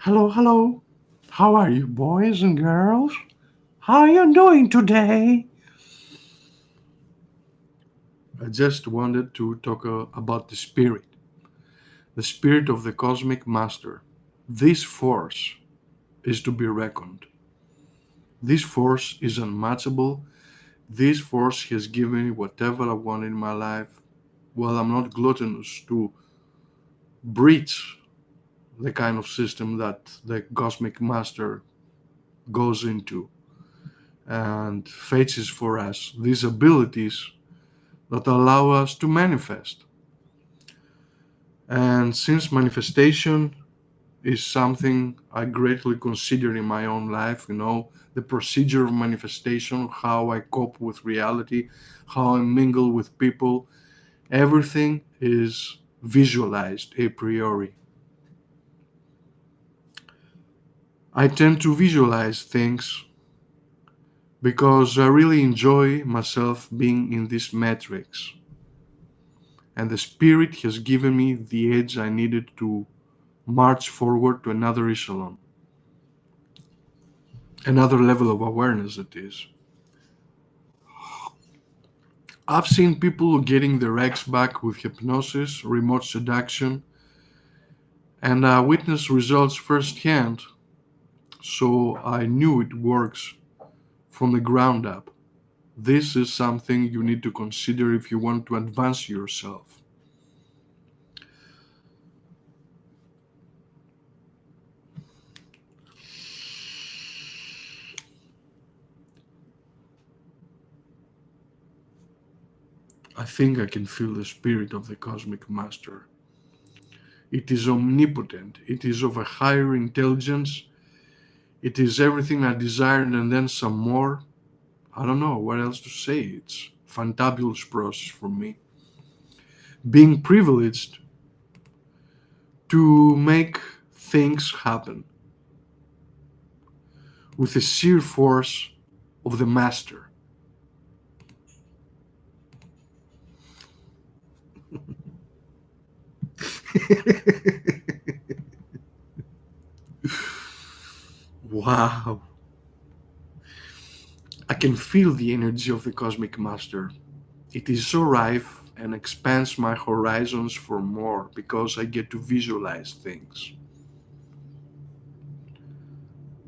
Hello, hello. How are you, boys and girls? How are you doing today? I just wanted to talk about the spirit of the cosmic master. This force is to be reckoned. This force is unmatchable. This force has given me whatever I want in my life. Well, I'm not gluttonous to breach the kind of system that the cosmic master goes into and fetches for us these abilities that allow us to manifest. And since manifestation is something I greatly consider in my own life, the procedure of manifestation, how I cope with reality, how I mingle with people, everything is visualized a priori. I tend to visualize things because I really enjoy myself being in this matrix. And the spirit has given me the edge I needed to march forward to another echelon, another level of awareness, it is. I've seen people getting their ex back with hypnosis, remote seduction, and I witnessed results firsthand, so I knew it works from the ground up. This is something you need to consider if you want to advance yourself. I think I can feel the spirit of the cosmic master. It is omnipotent, it is of a higher intelligence, it is everything I desired and then some more. I don't know what else to say. It's fantabulous process for me. Being privileged to make things happen with the sheer force of the master. Wow. I can feel the energy of the cosmic master. It is so rife and expands my horizons for more because I get to visualize things.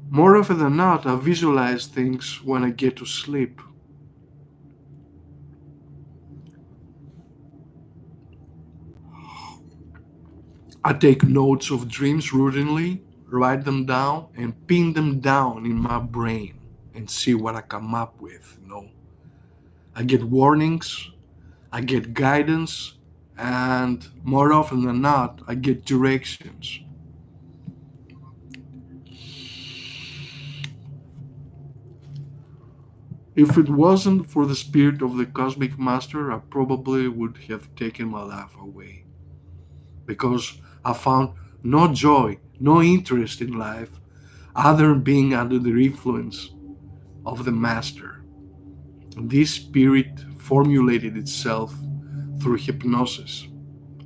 More often than not, I visualize things when I get to sleep. I take notes of dreams routinely, write them down, and pin them down in my brain and see what I come up with. I get warnings, I get guidance, and more often than not, I get directions. If it wasn't for the spirit of the cosmic master, I probably would have taken my life away because I found no joy, no interest in life other than being under the influence of the master. This spirit formulated itself through hypnosis.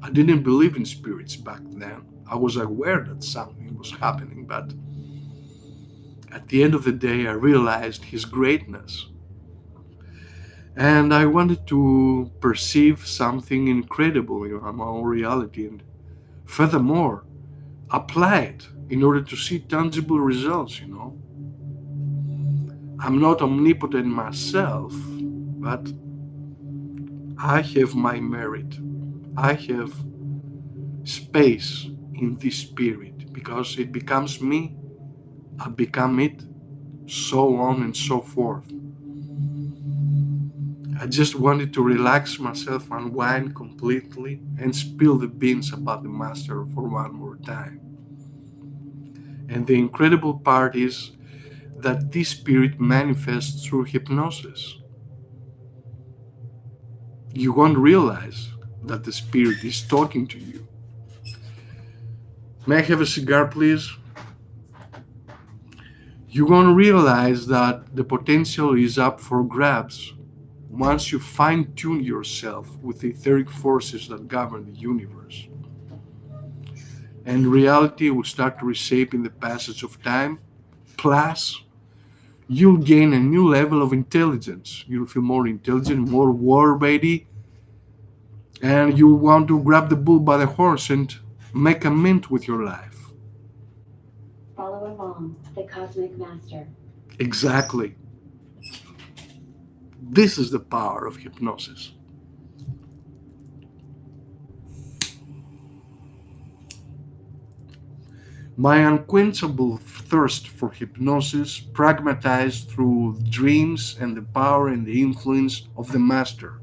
I didn't believe in spirits back then. I was aware that something was happening, but at the end of the day, I realized his greatness. And I wanted to perceive something incredible in my own reality and furthermore, apply it in order to see tangible results. I'm not omnipotent myself, but I have my merit. I have space in this spirit because it becomes me, I become it, so on and so forth. I just wanted to relax myself, unwind completely, and spill the beans about the master for one more time. And the incredible part is that this spirit manifests through hypnosis. You won't realize that the spirit is talking to you. May I have a cigar, please? You won't realize that the potential is up for grabs once you fine tune yourself with the etheric forces that govern the universe. and reality will start to reshape in the passage of time. Plus, you'll gain a new level of intelligence. You'll feel more intelligent, more war ready, and you want to grab the bull by the horns and make a mint with your life. Follow along, the Cosmic Master. Exactly. This is the power of hypnosis. My unquenchable thirst for hypnosis, pragmatized through dreams and the power and the influence of the master.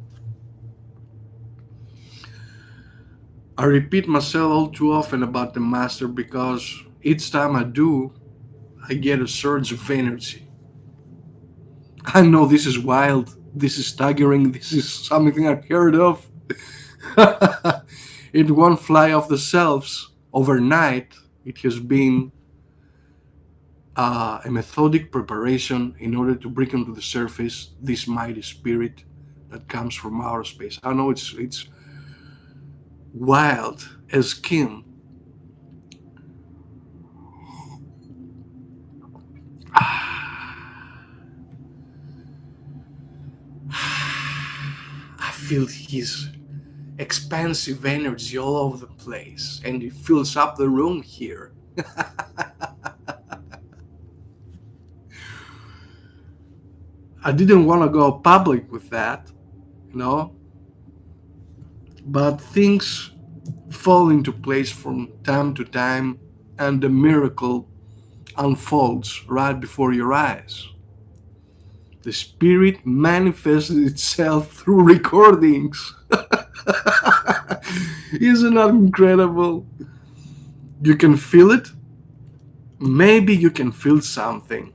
I repeat myself all too often about the master because each time I do, I get a surge of energy. I know this is wild, this is staggering, this is something I've heard of. It won't fly off the shelves overnight. It has been a methodic preparation in order to bring onto the surface this mighty spirit that comes from outer space. I know it's wild as Kim. I feel his expansive energy all over the place, and it fills up the room here. I didn't want to go public with that, you know, but things fall into place from time to time, and the miracle unfolds right before your eyes. The spirit manifests itself through recordings. Isn't that incredible? You can feel it. Maybe you can feel something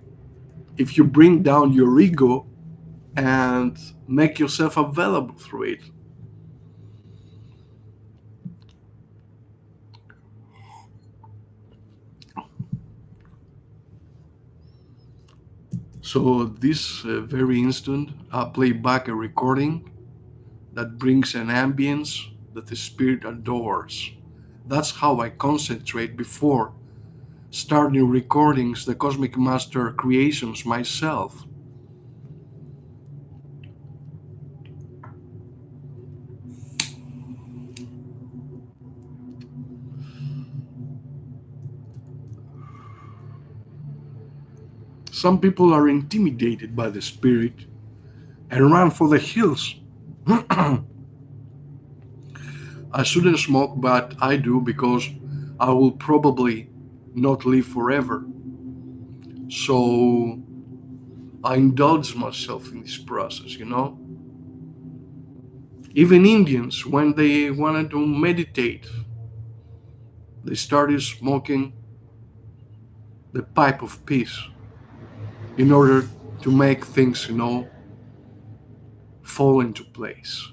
if you bring down your ego and make yourself available through it. So, this very instant, I play back a recording that brings an ambience that the spirit adores. That's how I concentrate before starting recordings, the Cosmic Master creations myself. Some people are intimidated by the spirit and run for the hills. I shouldn't smoke, but I do because I will probably not live forever. So I indulge myself in this process, you know? Even Indians, when they wanted to meditate, they started smoking the pipe of peace in order to make things, fall into place.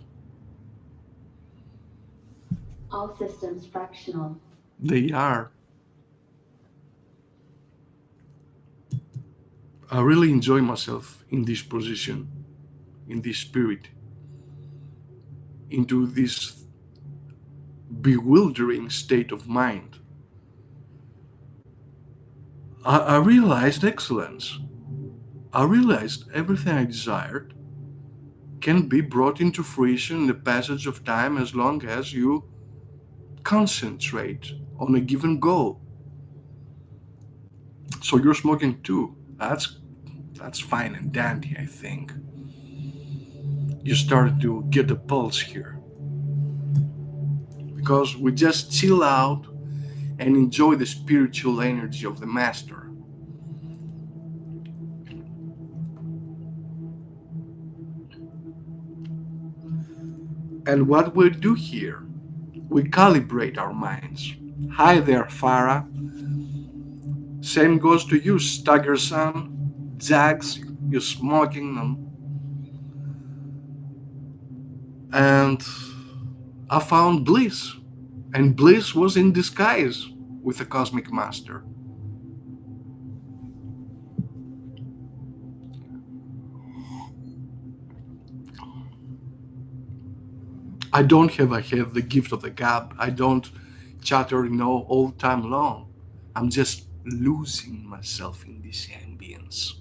All systems fractional. They are. I really enjoy myself in this position, in this spirit, into this bewildering state of mind. I realized excellence. I realized everything I desired can be brought into fruition in the passage of time as long as you concentrate on a given goal. So you're smoking too. That's fine and dandy, I think. You started to get the pulse here because we just chill out and enjoy the spiritual energy of the master. And what we do here, we calibrate our minds. Hi there, Farah. Same goes to you, Staggerson. Jags, you're smoking them. And I found bliss. And bliss was in disguise with the Cosmic Master. I don't have the gift of the gab. I don't chattering all time long. I'm just losing myself in this ambience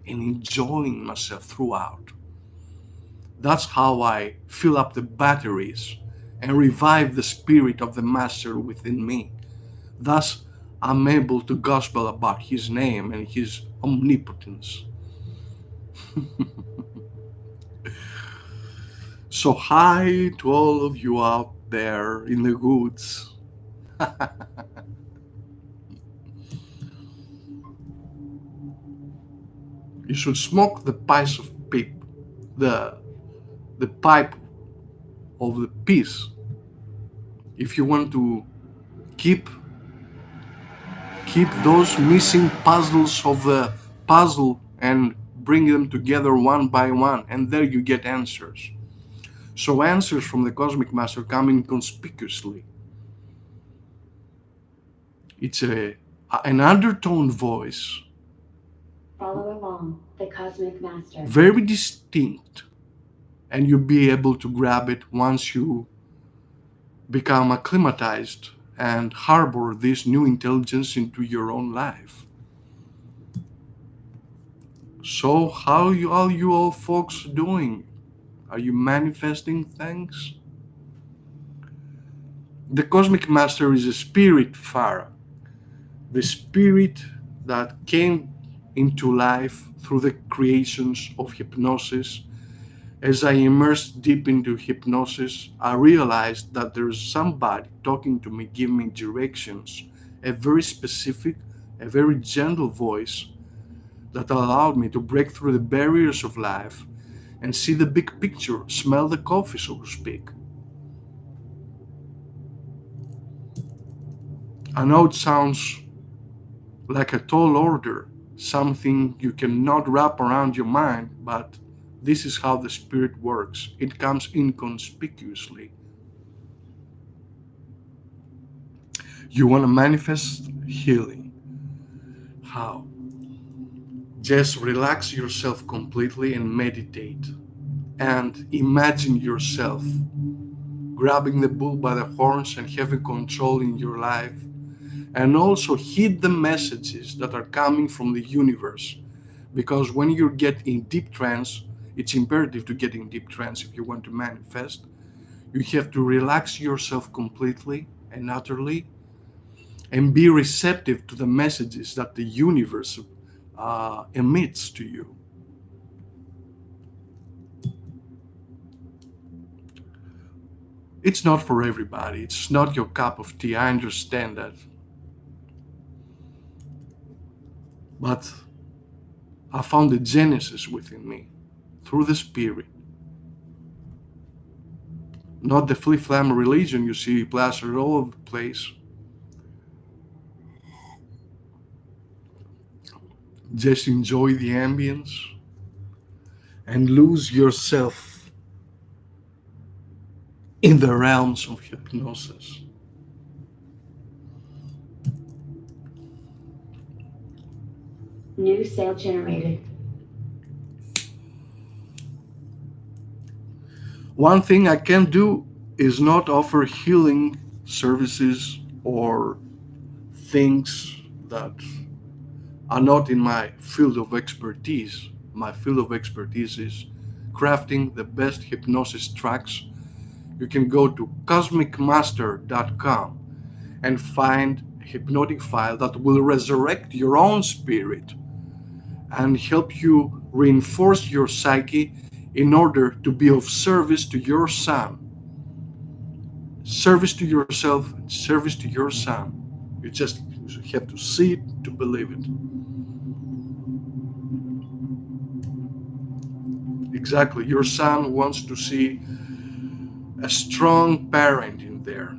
and enjoying myself throughout. That's how I fill up the batteries and revive the spirit of the Master within me. Thus, I'm able to gospel about His name and His omnipotence. So, hi to all of you out there in the woods. You should smoke the pipe of peep, the the pipe of the peace, if you want to keep keep those missing puzzles of the puzzle and bring them together one by one, and there you get answers. So answers from the Cosmic Master come inconspicuously. It's an undertone voice, Follow along, the Cosmic Master. very distinct, and you'll be able to grab it once you become acclimatized and harbor this new intelligence into your own life. So, how are you all folks doing? Are you manifesting things? The Cosmic Master is a spirit, Farah, the spirit that came into life through the creations of hypnosis. As I immersed deep into hypnosis, I realized that there's somebody talking to me, giving me directions, a very specific, a very gentle voice that allowed me to break through the barriers of life and see the big picture, smell the coffee, so to speak. I know it sounds like a tall order, something you cannot wrap around your mind, but this is how the spirit works. It comes inconspicuously. You want to manifest healing. How? Just relax yourself completely and meditate. And imagine yourself grabbing the bull by the horns and having control in your life. And also heed the messages that are coming from the universe. Because when you get in deep trance, it's imperative to get in deep trance if you want to manifest. You have to relax yourself completely and utterly and be receptive to the messages that the universe emits to you. It's not for everybody. It's not your cup of tea. I understand that. But I found the genesis within me through the spirit. Not the flip flam religion you see plastered all over the place. Just enjoy the ambience and lose yourself in the realms of hypnosis. New sale generated. One thing I can do is not offer healing services or things that are not in my field of expertise. My field of expertise is crafting the best hypnosis tracks. You can go to cosmicmaster.com and find a hypnotic file that will resurrect your own spirit and help you reinforce your psyche in order to be of service to your son. Service to yourself, service to your son. You just have to see it to believe it. Exactly. Your son wants to see a strong parent in there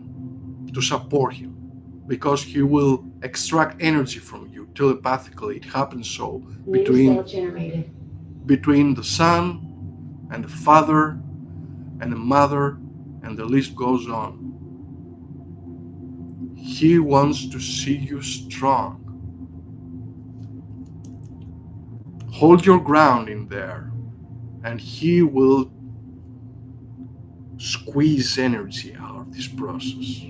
to support him because he will extract energy from you telepathically. It happens so New sale generated. between the son and the father and the mother, and the list goes on. He wants to see you strong. Hold your ground in there, and he will squeeze energy out of this process.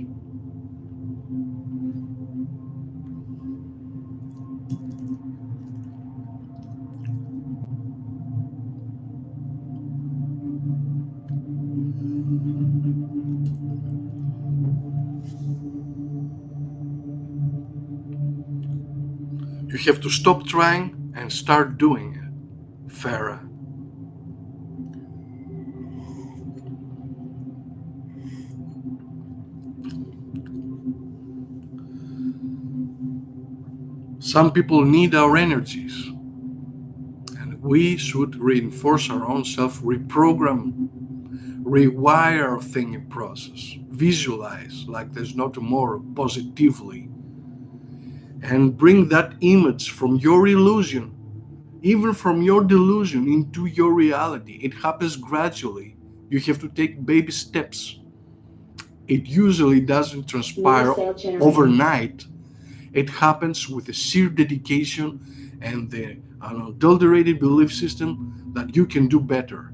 You have to stop trying and start doing it, Farah. Some people need our energies, and we should reinforce our own self, reprogram, rewire our thinking process, visualize like there's no tomorrow positively, and bring that image from your illusion, even from your delusion, into your reality. It happens gradually. You have to take baby steps. It usually doesn't transpire overnight. It happens with a sheer dedication and the unadulterated belief system that you can do better.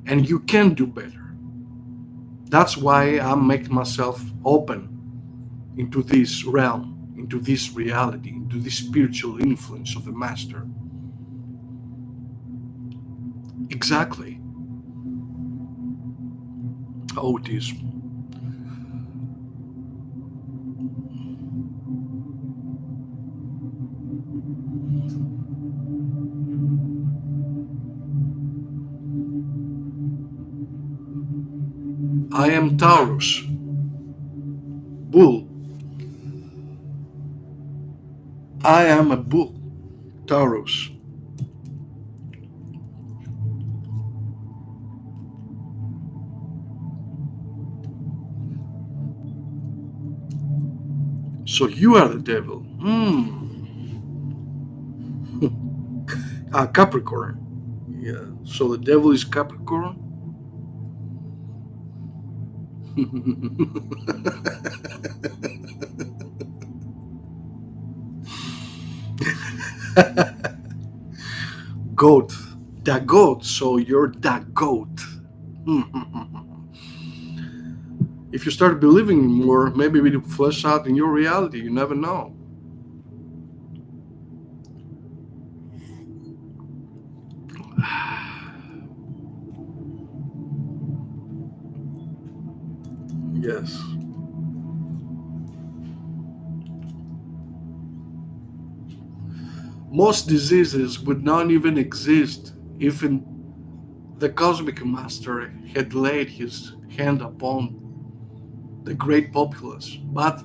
And you can do better. That's why I make myself open into this realm, into this reality, into this spiritual influence of the Master. Exactly. Oh, it is. I am Taurus, bull. I am a bull, Taurus. So you are the devil. Capricorn. Yeah. So the devil is Capricorn. Goat. The goat. So you're the goat. If you start believing more, maybe it will flesh out in your reality. You never know. Yes. Most diseases would not even exist if the Cosmic Master had laid his hand upon the great populace. But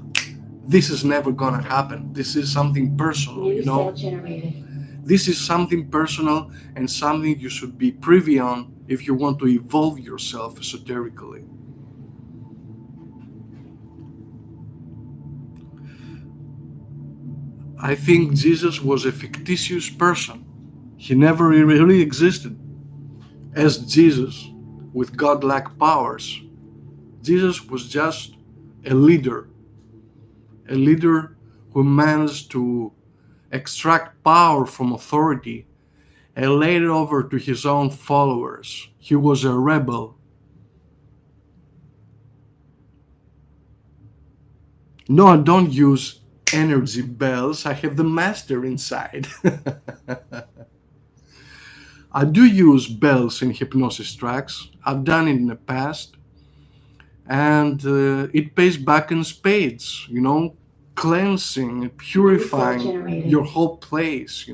this is never gonna happen. This is something personal, New cell generated. This is something personal and something you should be privy on if you want to evolve yourself esoterically. I think Jesus was a fictitious person. He never really existed as Jesus with godlike powers. Jesus was just a leader who managed to extract power from authority and laid it over to his own followers. He was a rebel. No, I don't use energy bells. I have the Master inside. I do use bells in hypnosis tracks. I've done it in the past. And it pays back in spades, cleansing, purifying your whole place,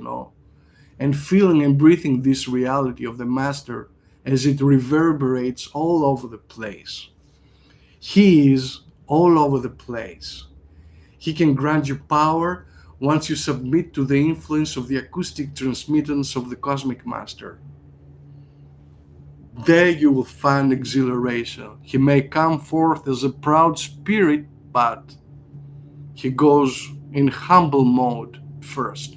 and feeling and breathing this reality of the Master as it reverberates all over the place. He is all over the place. He can grant you power once you submit to the influence of the acoustic transmittance of the Cosmic Master. There you will find exhilaration. He may come forth as a proud spirit, but he goes in humble mode first,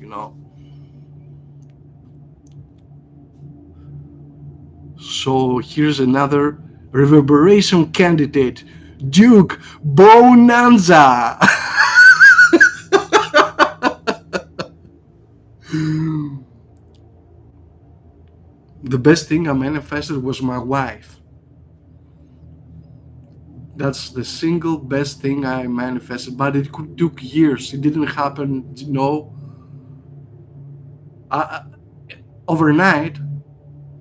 So here's another reverberation candidate, Duke Bonanza. The best thing I manifested was my wife. That's the single best thing I manifested, but it took years. It didn't happen, overnight.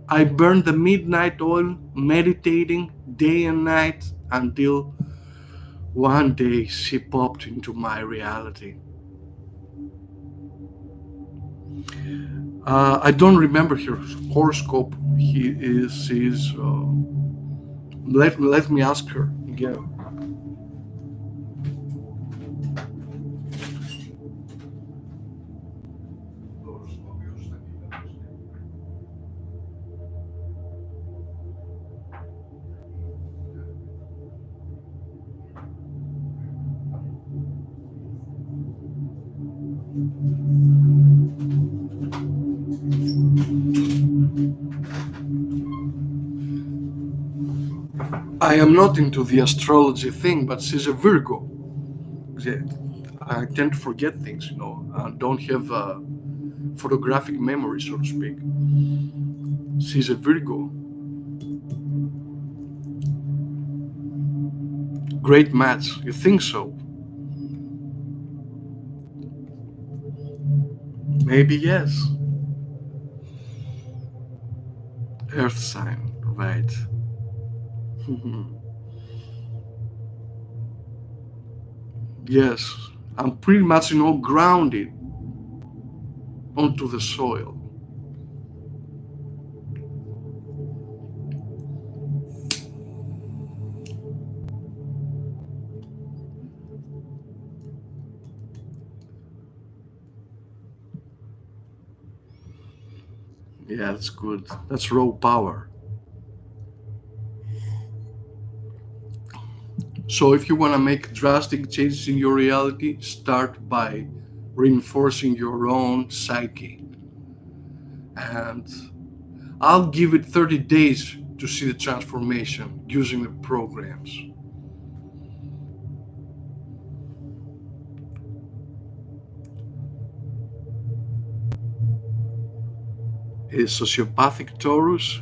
I burned the midnight oil, meditating day and night until one day she popped into my reality. I don't remember his horoscope. He's. Let me ask her again. I am not into the astrology thing, but she's a Virgo. Yeah, I tend to forget things, I don't have photographic memory, so to speak. She's a Virgo. Great match. You think so? Maybe yes. Earth sign, right? Yes, I'm pretty much, grounded onto the soil. Yeah, that's good. That's raw power. So if you want to make drastic changes in your reality, start by reinforcing your own psyche. And I'll give it 30 days to see the transformation using the programs. Is sociopathic Taurus.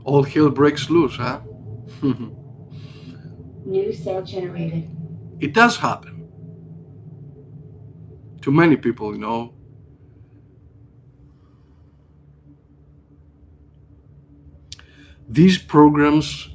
All hell breaks loose, huh? New sale generated. It does happen to many people, These programs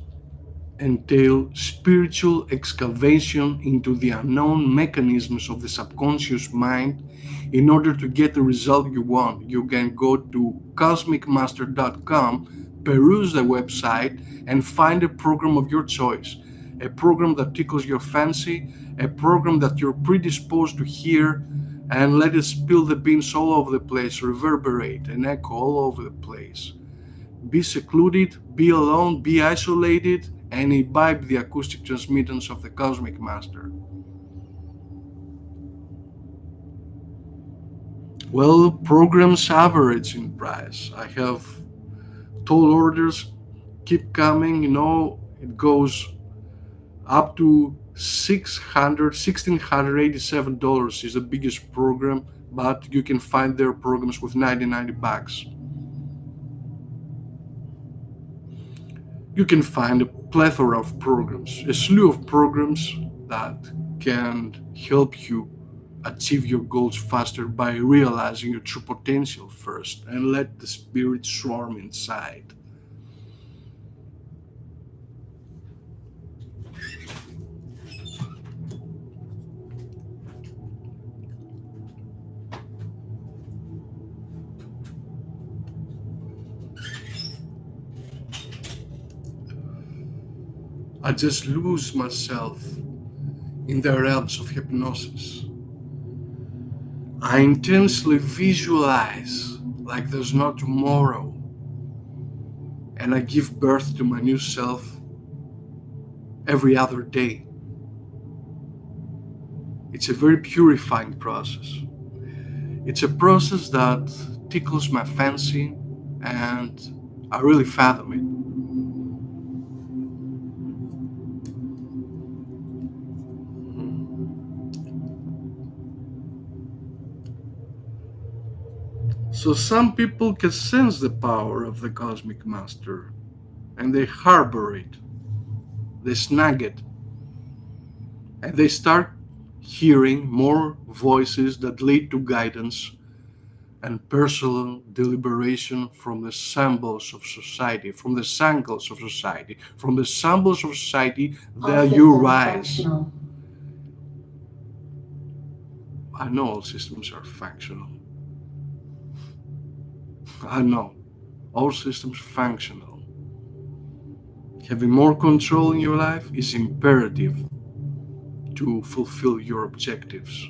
entail spiritual excavation into the unknown mechanisms of the subconscious mind in order to get the result you want. You can go to cosmicmaster.com, peruse the website, and find a program of your choice. A program that tickles your fancy, a program that you're predisposed to hear, and let it spill the beans all over the place, reverberate and echo all over the place. Be secluded, be alone, be isolated, and imbibe the acoustic transmittance of the Cosmic Master. Well, programs average in price. I have tall orders keep coming, it goes up to $1,687 is the biggest program, but you can find their programs with $90. You can find a plethora of programs, a slew of programs that can help you achieve your goals faster by realizing your true potential first and let the spirit swarm inside. I just lose myself in the realms of hypnosis. I intensely visualize like there's no tomorrow, and I give birth to my new self every other day. It's a very purifying process. It's a process that tickles my fancy, and I really fathom it. So some people can sense the power of the Cosmic Master, and they harbor it, they snag it, and they start hearing more voices that lead to guidance and personal deliberation from the symbols of society, from the symbols of society, from the symbols of society, All there you systems rise. functional. I know all systems are functional. I know all systems functional. Having more control in your life is imperative to fulfill your objectives.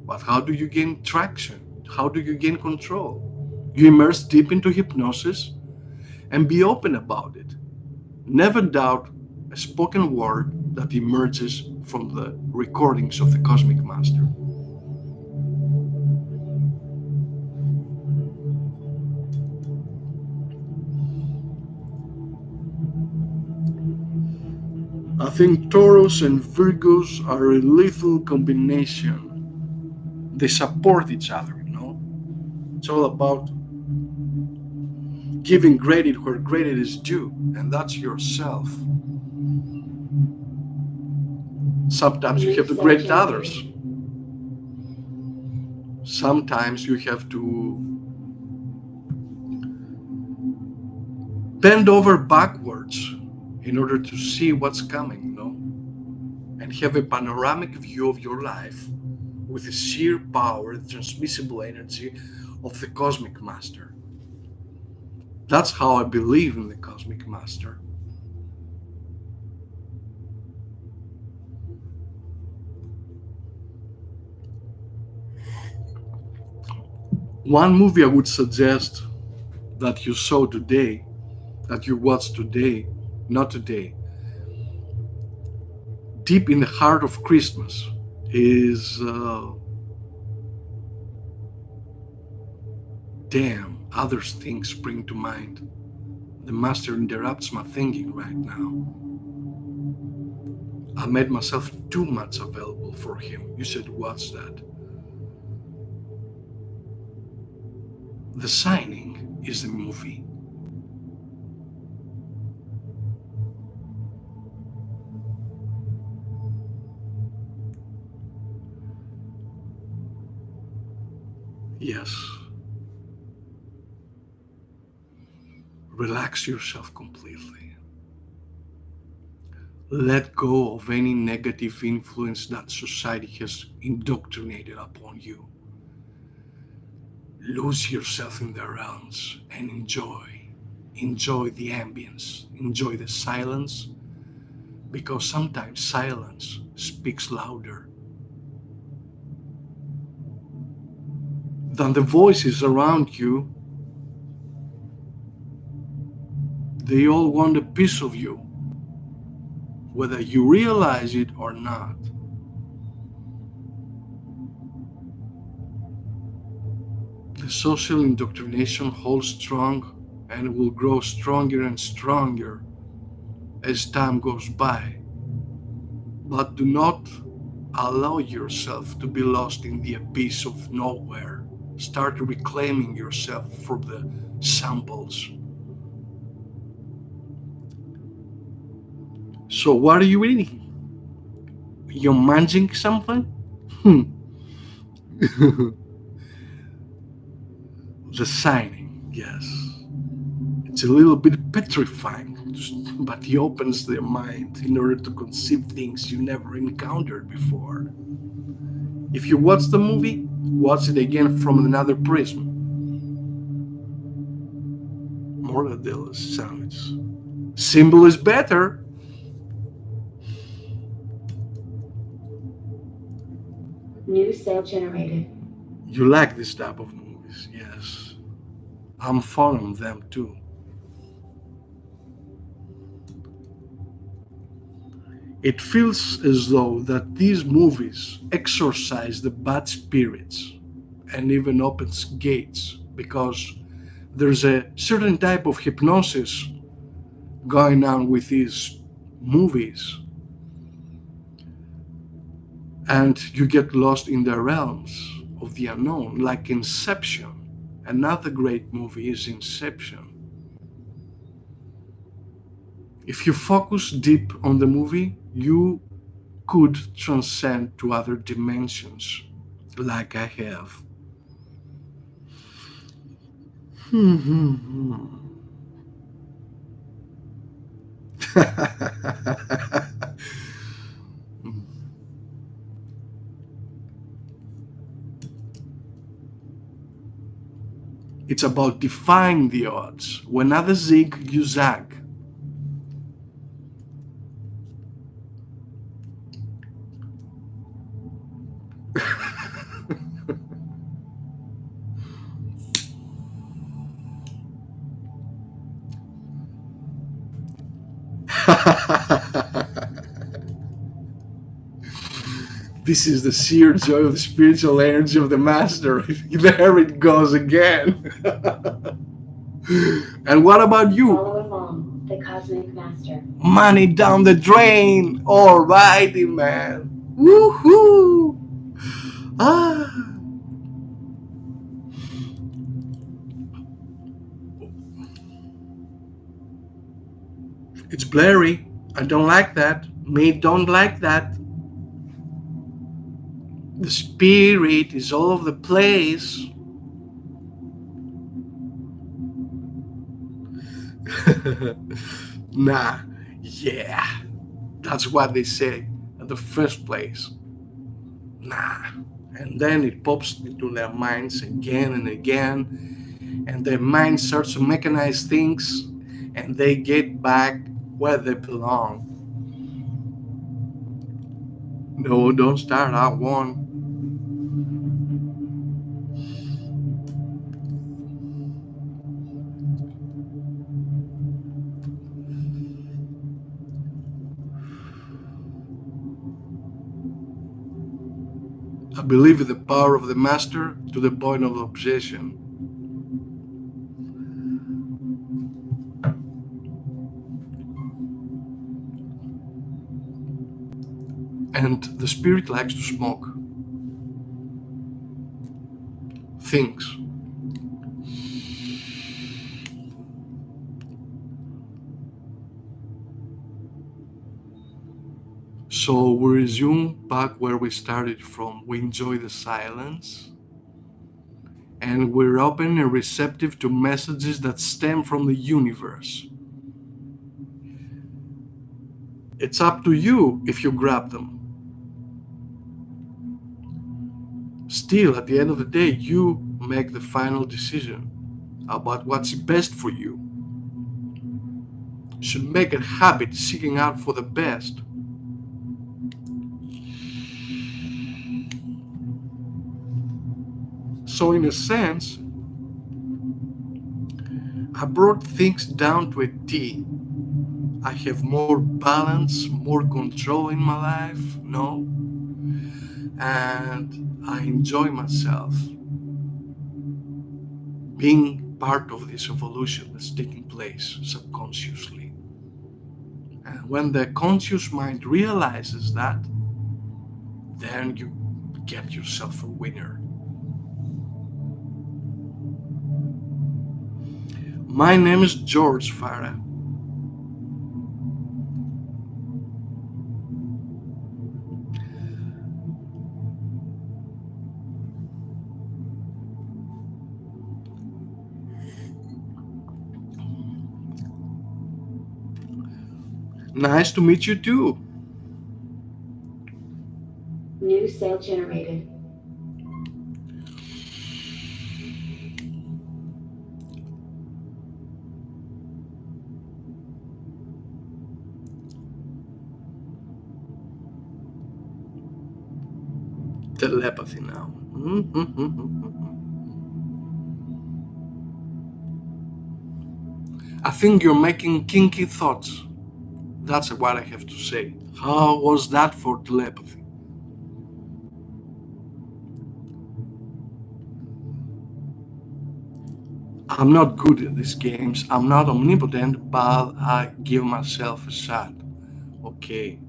But how do you gain traction? How do you gain control? You immerse deep into hypnosis and be open about it. Never doubt a spoken word that emerges from the recordings of the Cosmic Master. I think Taurus and Virgos are a lethal combination. They support each other, you know? It's all about giving credit where credit is due, and that's yourself. Sometimes you have to credit others. Sometimes you have to bend over backwards in order to see what's coming, you know? And have a panoramic view of your life with the sheer power, the transmissible energy of the Cosmic Master. That's how I believe in the Cosmic Master. One movie I would suggest that you saw today, that you watched today, not today, deep in the heart of Christmas, is damn, other things spring to mind. The Master interrupts my thinking right now. I made myself too much available for him. You should watch that. The Signing is the movie. Yes. Relax yourself completely. Let go of any negative influence that society has indoctrinated upon you. Lose yourself in the realms and enjoy. Enjoy the ambience, enjoy the silence, because sometimes silence speaks louder than the voices around you. They all want a piece of you, whether you realize it or not. The social indoctrination holds strong and will grow stronger and stronger as time goes by. But do not allow yourself to be lost in the abyss of nowhere. Start reclaiming yourself from the samples. So, what are you eating? You're munching something? The Signing, yes. It's a little bit petrifying, but he opens their mind in order to conceive things you never encountered before. If you watch the movie, watch it again from another prism. Mortadella sandwich. Symbol is better. New sale generated. You like this type of movies, yes. I'm fond of them too. It feels as though that these movies exorcise the bad spirits and even opens gates because there's a certain type of hypnosis going on with these movies, and you get lost in the realms of the unknown, like Inception. Another great movie is Inception. If you focus deep on the movie, you could transcend to other dimensions, like I have. It's about defying the odds. When others zig, you zag. This is the sheer joy of the spiritual energy of the master. There it goes again. And what about you? Follow along, the Cosmic Master. Money down the drain. Alrighty, man. Woohoo! Ah. It's blurry. I don't like that. Me don't like that. The spirit is all over the place. Nah, yeah. That's what they say at the first place. Nah. And then it pops into their minds again and again, and their mind starts to mechanize things, and they get back where they belong. No, don't start. I won. I believe in the power of the master to the point of obsession. And the spirit likes to smoke things. So we resume back where we started from. We enjoy the silence, and we're open and receptive to messages that stem from the universe. It's up to you if you grab them. Still, at the end of the day, you make the final decision about what's best for you. You should make a habit seeking out for the best. So, in a sense, I brought things down to a T. I have more balance, more control in my life, no? And I enjoy myself being part of this evolution that's taking place subconsciously. And when the conscious mind realizes that, then you get yourself a winner. My name is George Farah. Nice to meet you too. New cell generated. Telepathy now. I think you're making kinky thoughts. That's what I have to say. How was that for telepathy? I'm not good at these games. I'm not omnipotent, but I give myself a shot. Okay.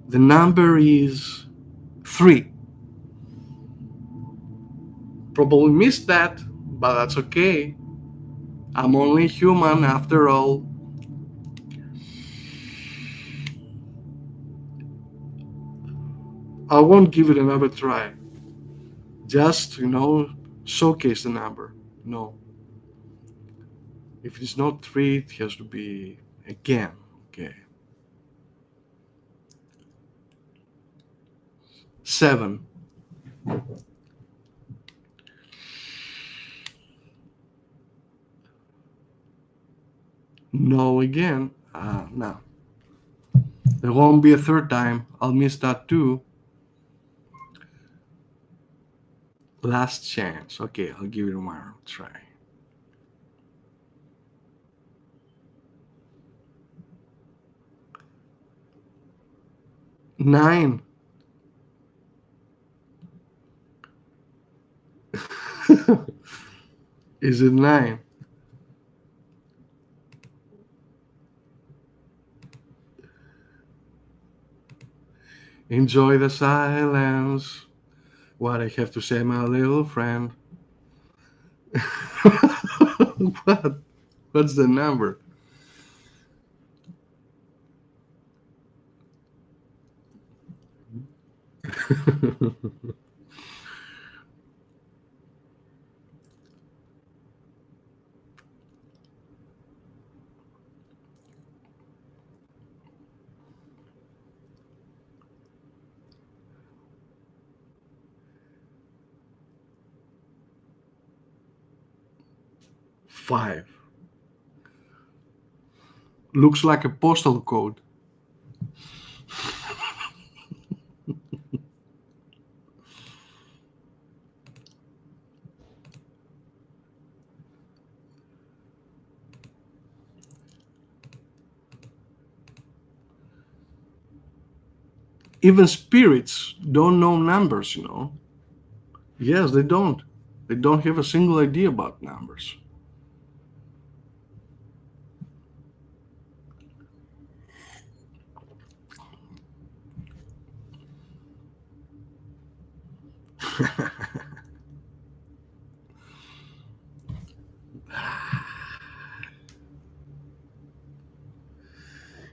The number is 3. Probably missed that, but that's okay. I'm only human after all. I won't give it another try. Just, showcase the number. No. If it's not 3, it has to be again. Okay. 7. No again. No. There won't be a third time. I'll miss that too. Last chance. Okay, I'll give it one try. 9. Is it 9? Enjoy the silence. What I have to say, my little friend. What? What's the number? Five. Looks like a postal code. Even spirits don't know numbers, you know. Yes, they don't. They don't have a single idea about numbers.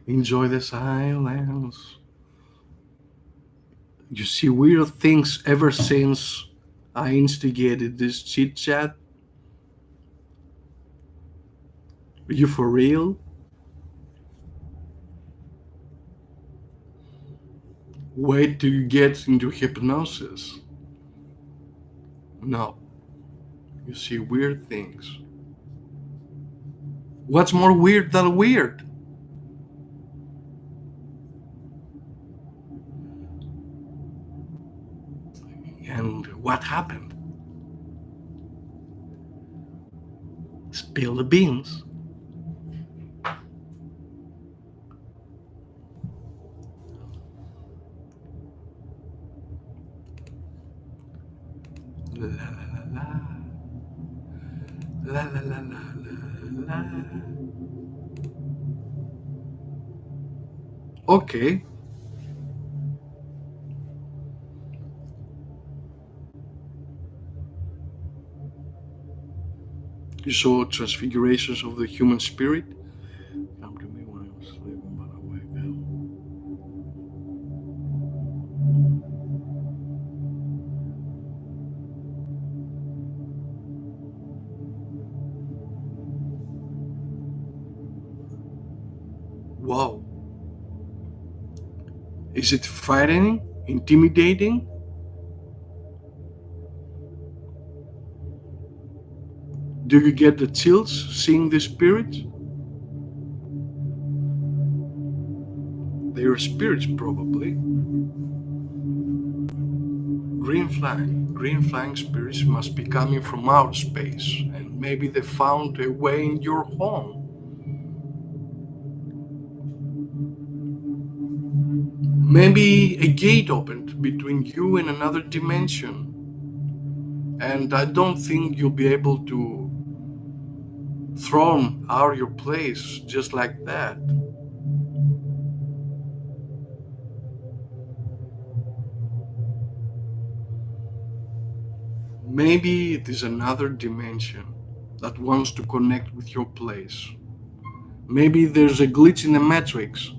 Enjoy the silence. You see weird things ever since I instigated this chit chat. Are you for real? Wait till you get into hypnosis. No, you see weird things. What's more weird than weird? And what happened? Spill the beans. La la la la la la la la la. Okay. You saw transfigurations of the human spirit? Come to me when I was sleeping, but I wake up. Wow. Is it frightening? Intimidating? Do you get the chills seeing the spirits? They are spirits, probably. Green flying spirits must be coming from outer space, and maybe they found a way in your home. Maybe a gate opened between you and another dimension, and I don't think you'll be able to throw out your place just like that. Maybe it is another dimension that wants to connect with your place. Maybe there's a glitch in the matrix.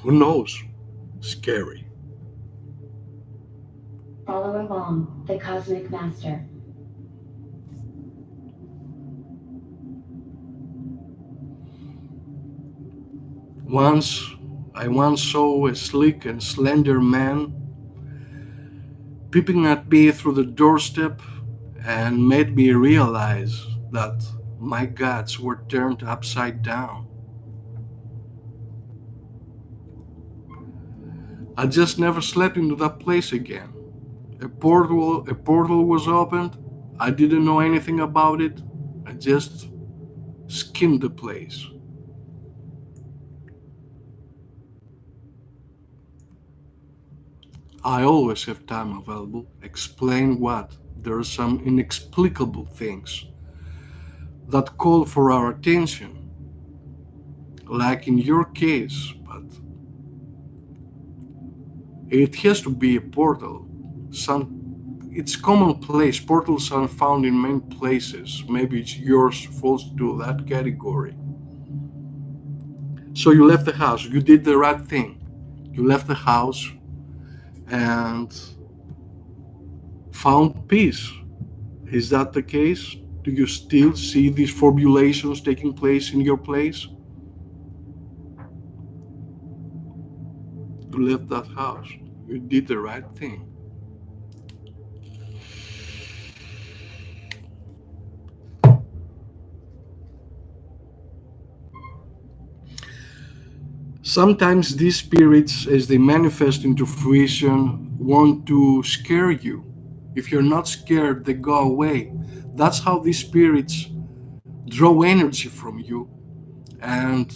Who knows? Scary. Follow along, the Cosmic Master. I once saw a sleek and slender man peeping at me through the doorstep and made me realize that my guts were turned upside down. I just never slept into that place again. A portal was opened. I didn't know anything about it. I just skimmed the place. I always have time available. Explain what? There are some inexplicable things that call for our attention, like in your case, but it has to be a portal. It's commonplace. Portals are found in many places. Maybe yours falls to that category. So you left the house. You did the right thing. You left the house and found peace. Is that the case? Do you still see these formulations taking place in your place? You left that house. You did the right thing. Sometimes these spirits, as they manifest into fruition, want to scare you. If you're not scared, they go away. That's how these spirits draw energy from you, and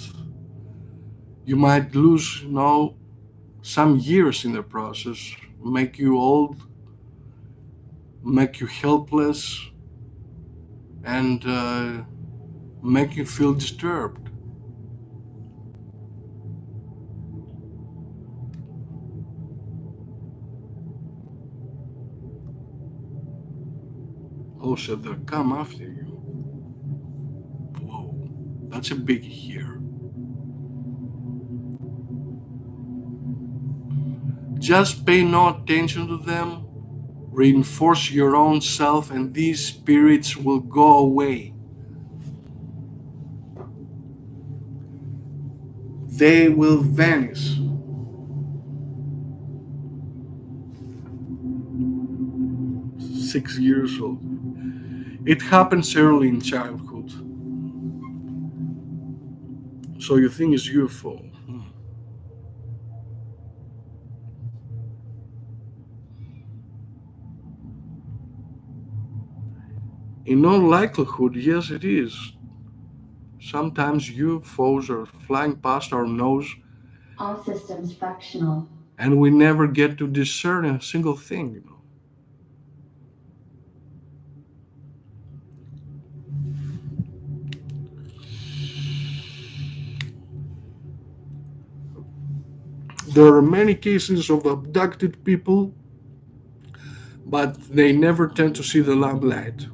you might lose, some years in the process, make you old, make you helpless, and make you feel disturbed. Also, they'll come after you. Whoa, that's a big here. Just pay no attention to them, reinforce your own self, and these spirits will go away. They will vanish. 6 years old. It happens early in childhood. So you think it's UFO. In all likelihood, yes, it is. Sometimes UFOs are flying past our nose All systems functional. and we never get to discern a single thing. There are many cases of abducted people, but they never tend to see the limelight.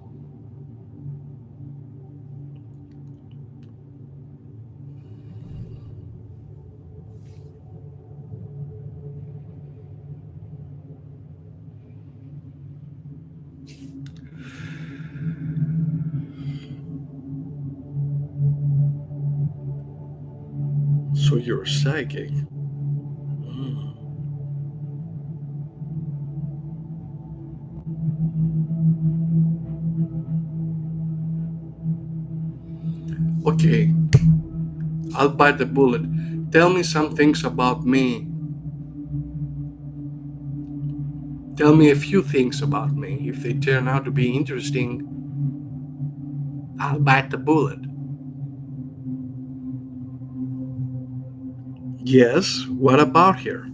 So you're psychic. Hmm. Okay, I'll bite the bullet. Tell me some things about me. Tell me a few things about me. If they turn out to be interesting, I'll bite the bullet. Yes, what about her?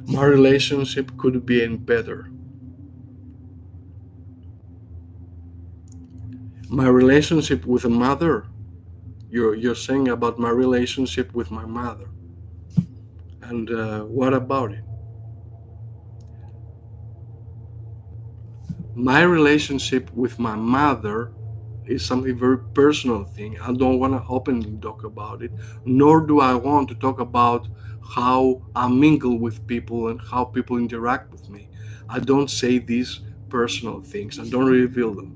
My relationship could be any better. My relationship with a mother? You're saying about my relationship with my mother. And what about it? My relationship with my mother is something very personal thing. I don't want to openly talk about it, nor do I want to talk about how I mingle with people and how people interact with me. I don't say these personal things. I don't reveal them.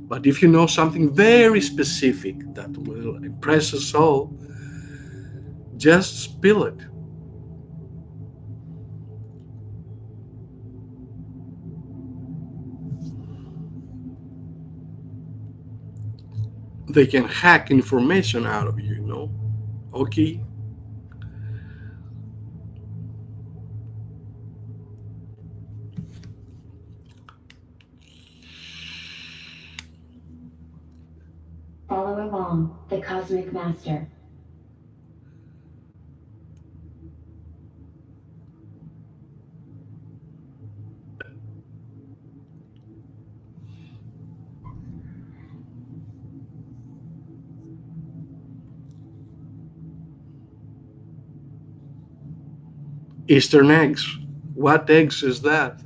But if you know something very specific that will impress us all, just spill it. They can hack information out of you, you know? Okay? Follow along, the Cosmic Master. Eastern eggs. What eggs is that?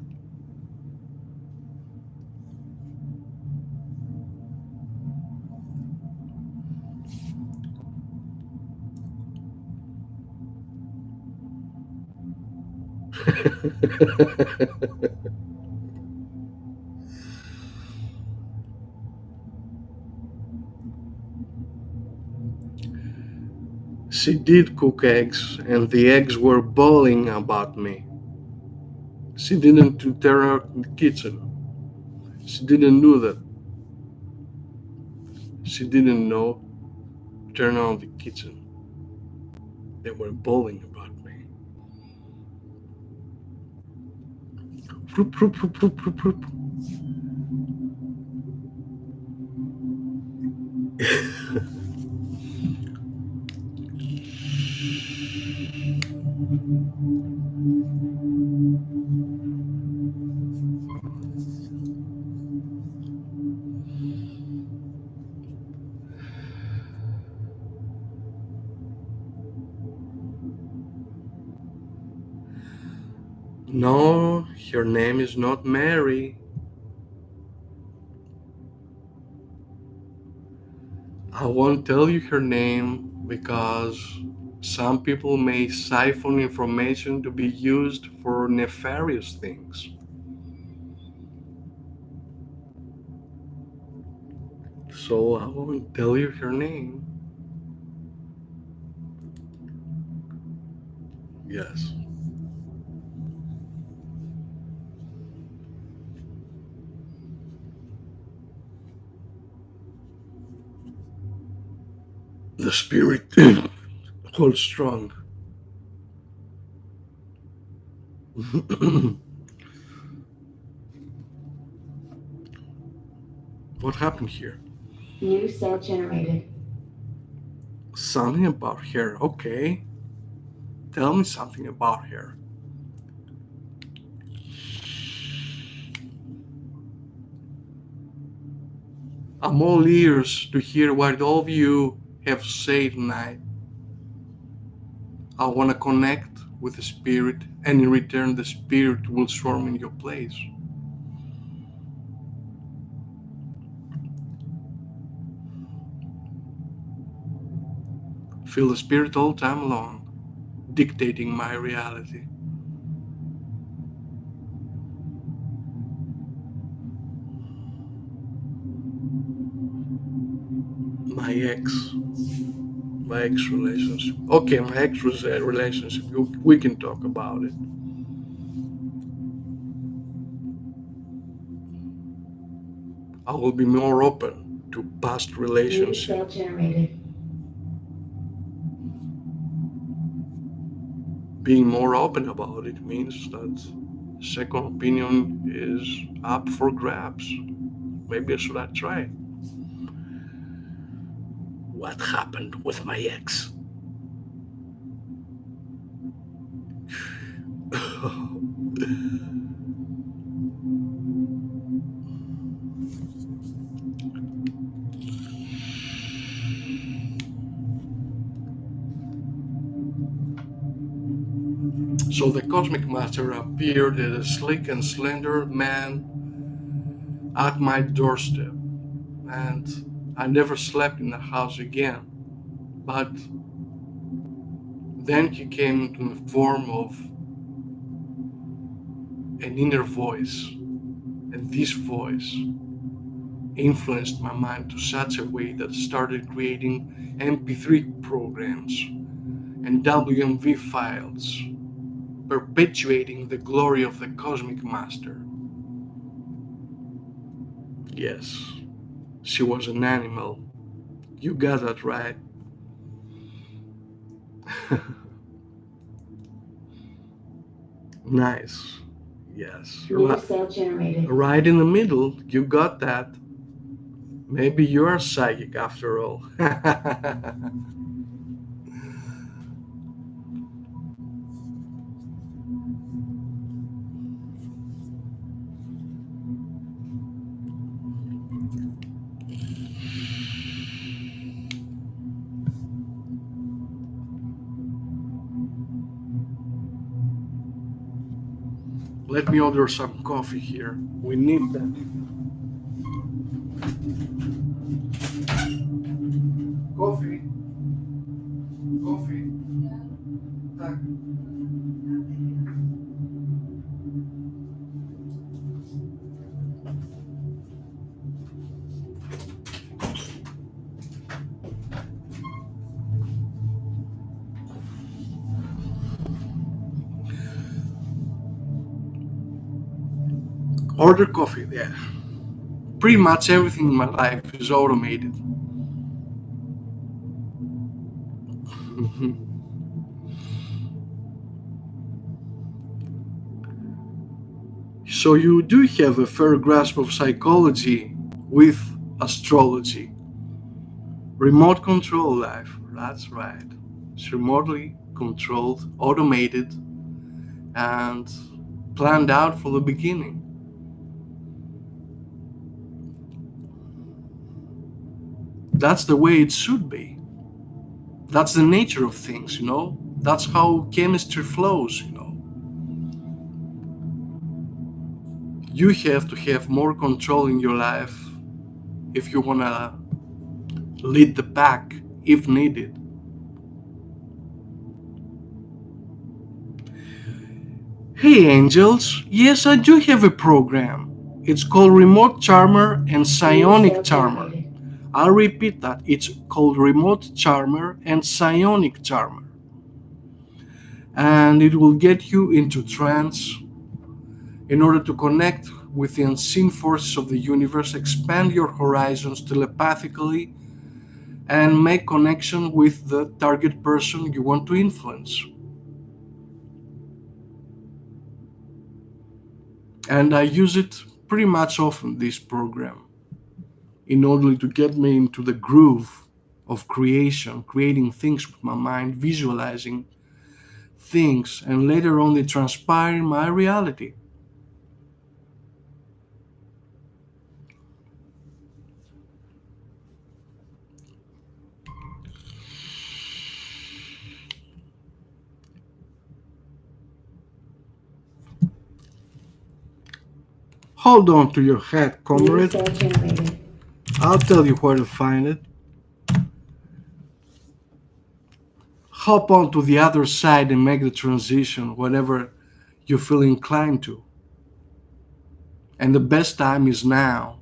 She did cook eggs, and the eggs were boiling about me. She didn't to turn out the kitchen. She didn't do that. She didn't know turn on the kitchen. They were boiling about me. Vroom, vroom, vroom, vroom, vroom, vroom. No, her name is not Mary. I won't tell you her name because some people may siphon information to be used for nefarious things. So I won't tell you her name. Yes. The spirit holds strong. What happened here? New cell generated. Something about her. Okay. Tell me something about her. I'm all ears to hear what all of you have to say tonight. I want to connect with the spirit, and in return, the spirit will swarm in your place. Feel the spirit all time long, dictating my reality. My ex. My ex relationship. Okay, my ex relationship. We can talk about it. I will be more open to past New relationships. cell generated. Being more open about it means that second opinion is up for grabs. Maybe I should try. What happened with my ex? So the Cosmic Master appeared as a sleek and slender man at my doorstep, and I never slept in the house again. But then he came into the form of an inner voice, and this voice influenced my mind to such a way that I started creating MP3 programs and WMV files, perpetuating the glory of the Cosmic Master. Yes, she was an animal. You got that right. Nice. Yes. New cell generated. Right in the middle. You got that. Maybe you're a psychic after all. Let me order some coffee here. We need that. Coffee. Coffee. Tak. Order coffee, yeah. Pretty much everything in my life is automated. So you do have a fair grasp of psychology with astrology. Remote control life, that's right. It's remotely controlled, automated, and planned out from the beginning. That's the way it should be. That's the nature of things, That's how chemistry flows, You have to have more control in your life if you want to lead the pack if needed. Hey angels, yes, I do have a program. It's called Remote Charmer and Psionic Charmer. I'll repeat that. It's called Remote Charmer and Psionic Charmer. And it will get you into trance in order to connect with the unseen forces of the universe, expand your horizons telepathically, and make connection with the target person you want to influence. And I use it pretty much often, this program, in order to get me into the groove of creation, creating things with my mind, visualizing things, and later on they transpire in my reality. Hold on to your hat, comrade. I'll tell you where to find it. Hop on to the other side and make the transition whenever you feel inclined to. And the best time is now.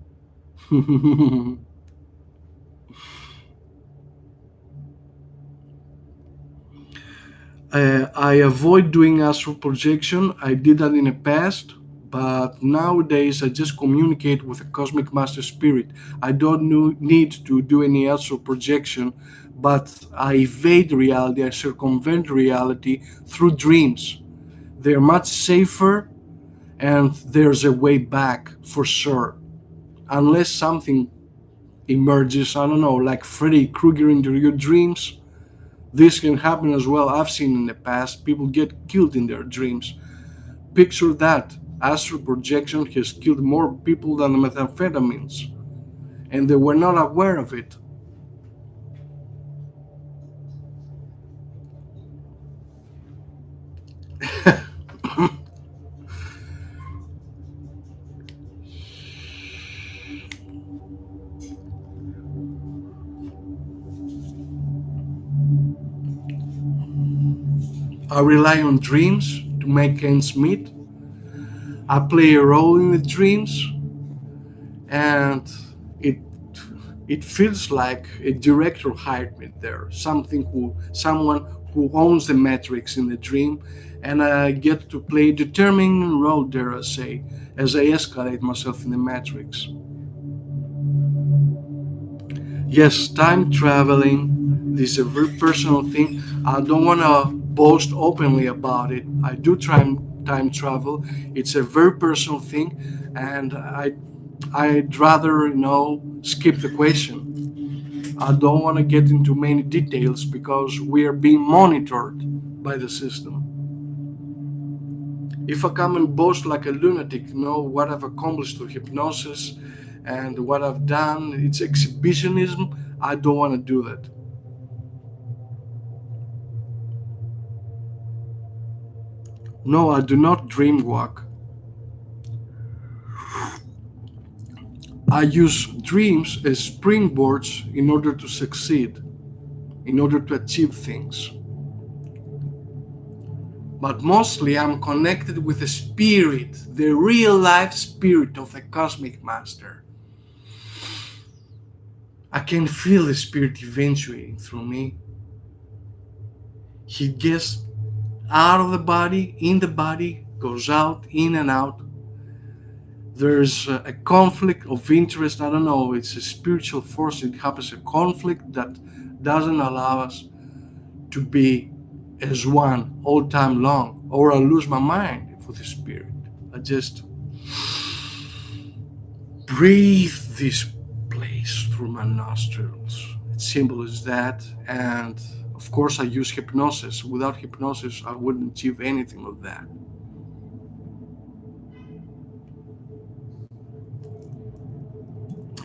I avoid doing astral projection. I did that in the past, but nowadays I just communicate with a cosmic master spirit. I don't need to do any astral projection, but I evade reality, I circumvent reality through dreams. They're much safer, and there's a way back for sure. Unless something emerges, I don't know, like Freddy Krueger into your dreams. This can happen as well. I've seen in the past people get killed in their dreams. Picture that. Astral projection has killed more people than methamphetamines, and they were not aware of it. I rely on dreams to make ends meet. I play a role in the dreams, and it it feels like a director hired me there, someone who owns the metrics in the dream, and I get to play a determining role, dare I say, as I escalate myself in the matrix. Yes, time traveling, this is a very personal thing. I don't want to boast openly about it. I do time travel. It's a very personal thing, and I'd rather skip the question. I don't want to get into many details because we are being monitored by the system. If I come and boast like a lunatic, what I've accomplished through hypnosis and what I've done, it's exhibitionism. I don't want to do that. No, I do not dream walk. I use dreams as springboards in order to succeed, in order to achieve things. But mostly I'm connected with the spirit, the real life spirit of the cosmic master. I can feel the spirit eventuating through me. He gets out of the body, in the body, goes out, in and out. There's a conflict of interest. I don't know, it's a spiritual force. It happens, a conflict that doesn't allow us to be as one all time long, or I lose my mind for the spirit. I just breathe this place through my nostrils. It's simple as that. And of course, I use hypnosis. Without hypnosis, I wouldn't achieve anything of that.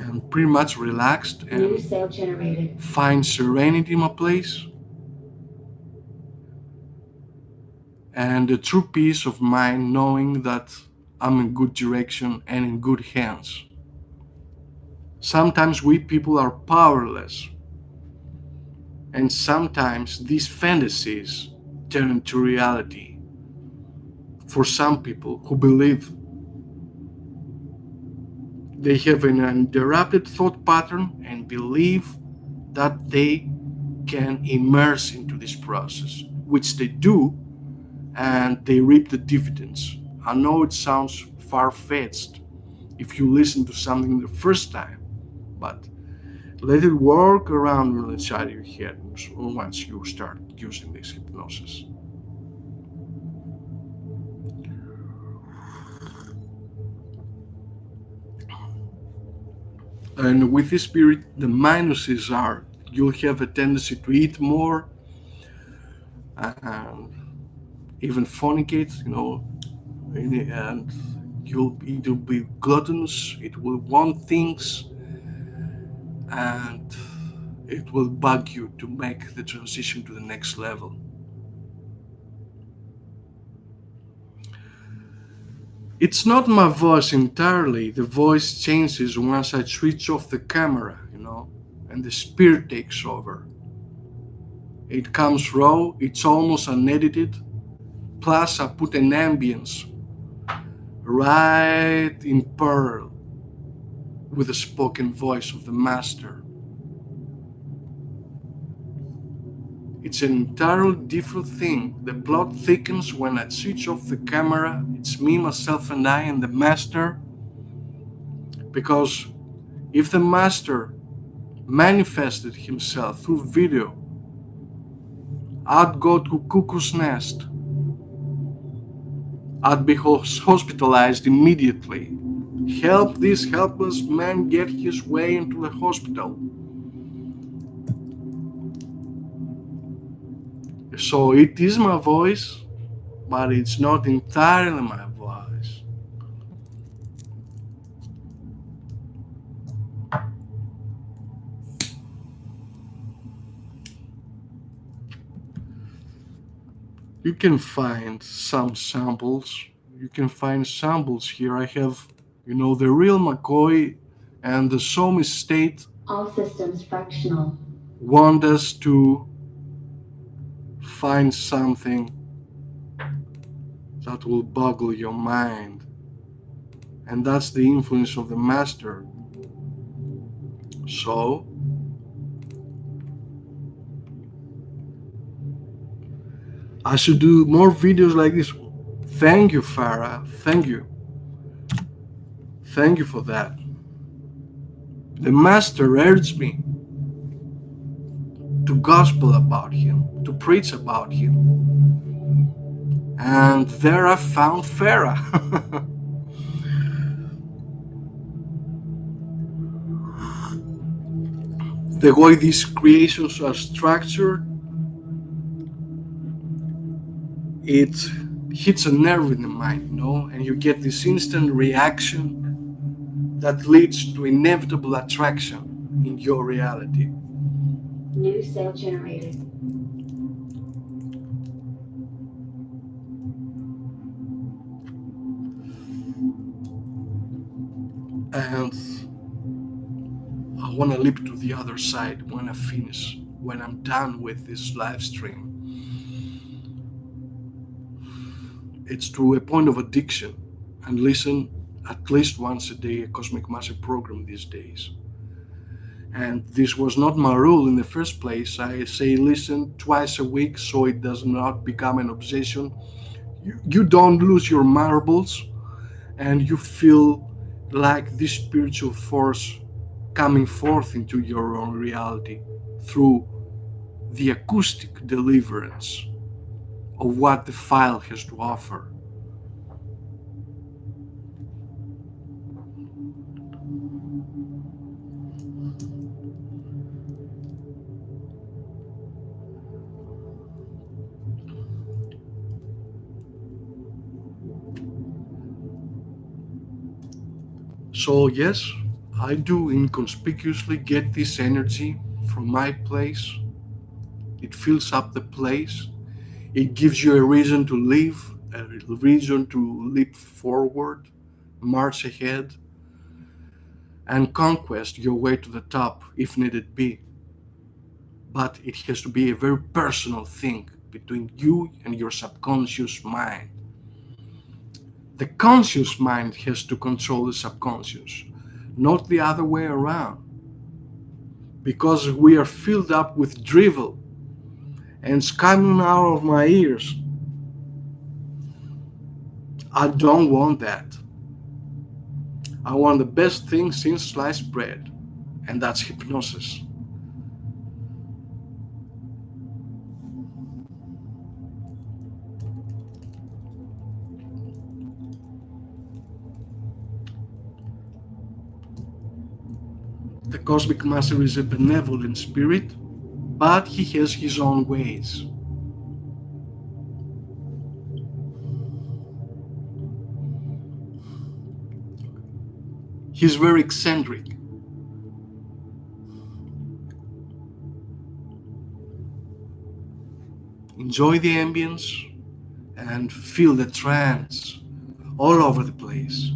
I'm pretty much relaxed New and sale generated. find serenity in my place and a true peace of mind knowing that I'm in good direction and in good hands. Sometimes we people are powerless, and sometimes these fantasies turn into reality for some people who believe they have an uninterrupted thought pattern and believe that they can immerse into this process, which they do, and they reap the dividends. I know it sounds far-fetched if you listen to something the first time, but let it work around inside your head once you start using this hypnosis. And with this spirit, the minuses are you'll have a tendency to eat more and even fornicate, and it'll be gluttonous, it will want things, and it will bug you to make the transition to the next level. It's not my voice entirely. The voice changes once I switch off the camera, and the spirit takes over. It comes raw, it's almost unedited. Plus, I put an ambience right in pearl with the spoken voice of the master. It's an entirely different thing. The plot thickens when I switch off the camera. It's me, myself, and I, and the master. Because if the master manifested himself through video, I'd go to cuckoo's nest. I'd be hospitalized immediately. Help this helpless man get his way into the hospital. So it is my voice, but it's not entirely my voice. You can find some samples. You can find samples here. I have, the real McCoy and the Somi State All systems fractional. want us to find something that will boggle your mind. And that's the influence of the master. So, I should do more videos like this. Thank you, Farah. Thank you. Thank you for that. The master urged me to gospel about him, to preach about him. And there I found Farah. The way these creations are structured, it hits a nerve in the mind, and you get this instant reaction that leads to inevitable attraction in your reality. New cell generated. And I want to leap to the other side when I finish, when I'm done with this live stream. It's to a point of addiction and listen at least once a day a Cosmic Massive program these days. And this was not my rule in the first place. I say listen twice a week so it does not become an obsession. You don't lose your marbles and you feel like this spiritual force coming forth into your own reality through the acoustic deliverance of what the file has to offer. So yes, I do inconspicuously get this energy from my place. It fills up the place. It gives you a reason to live, a reason to leap forward, march ahead, and conquest your way to the top if needed be. But it has to be a very personal thing between you and your subconscious mind. The conscious mind has to control the subconscious, not the other way around. Because we are filled up with drivel and it's coming out of my ears. I don't want that. I want the best thing since sliced bread, and that's hypnosis. The Cosmic Master is a benevolent spirit, but he has his own ways. He's very eccentric. Enjoy the ambience and feel the trance all over the place.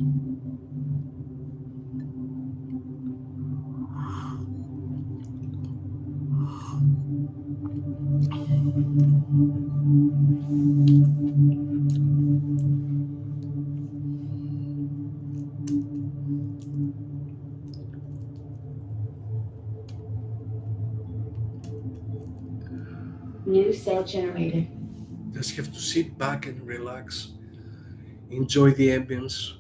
New cell generated. Just have to sit back and relax, enjoy the ambience,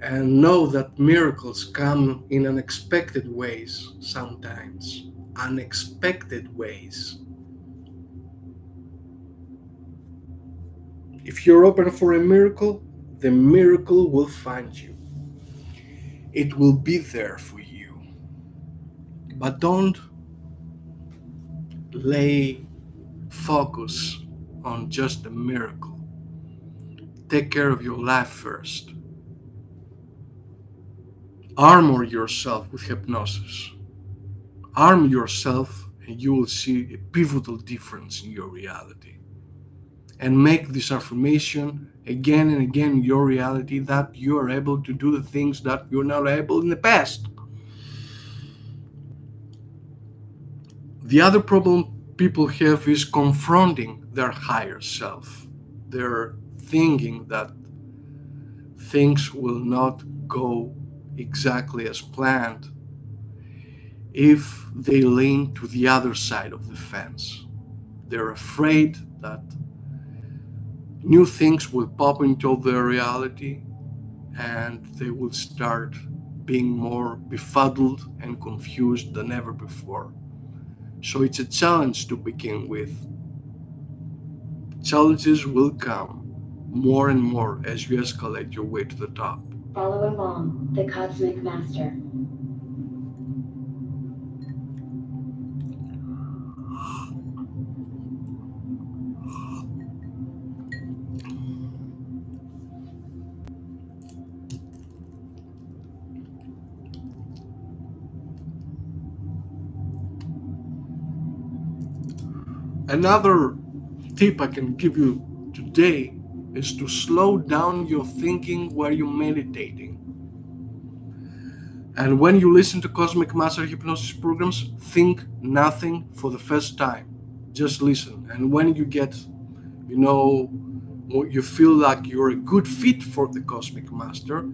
and know that miracles come in unexpected ways sometimes. Unexpected ways. If you're open for a miracle, the miracle will find you. It will be there for you. But don't lay focus on just the miracle. Take care of your life first. Armor yourself with hypnosis. Arm yourself and you will see a pivotal difference in your reality. And make this affirmation again and again in your reality that you are able to do the things that you're not able in the past. The other problem people have is confronting their higher self, their thinking that things will not go exactly as planned if they lean to the other side of the fence. They're afraid that new things will pop into their reality and they will start being more befuddled and confused than ever before. So it's a challenge to begin with. Challenges will come more and more as you escalate your way to the top. Follow along, the Cosmic Master. Another tip I can give you today is to slow down your thinking while you're meditating. And when you listen to Cosmic Master hypnosis programs, think nothing for the first time. Just listen. And when you get, you know, you feel like you're a good fit for the Cosmic Master,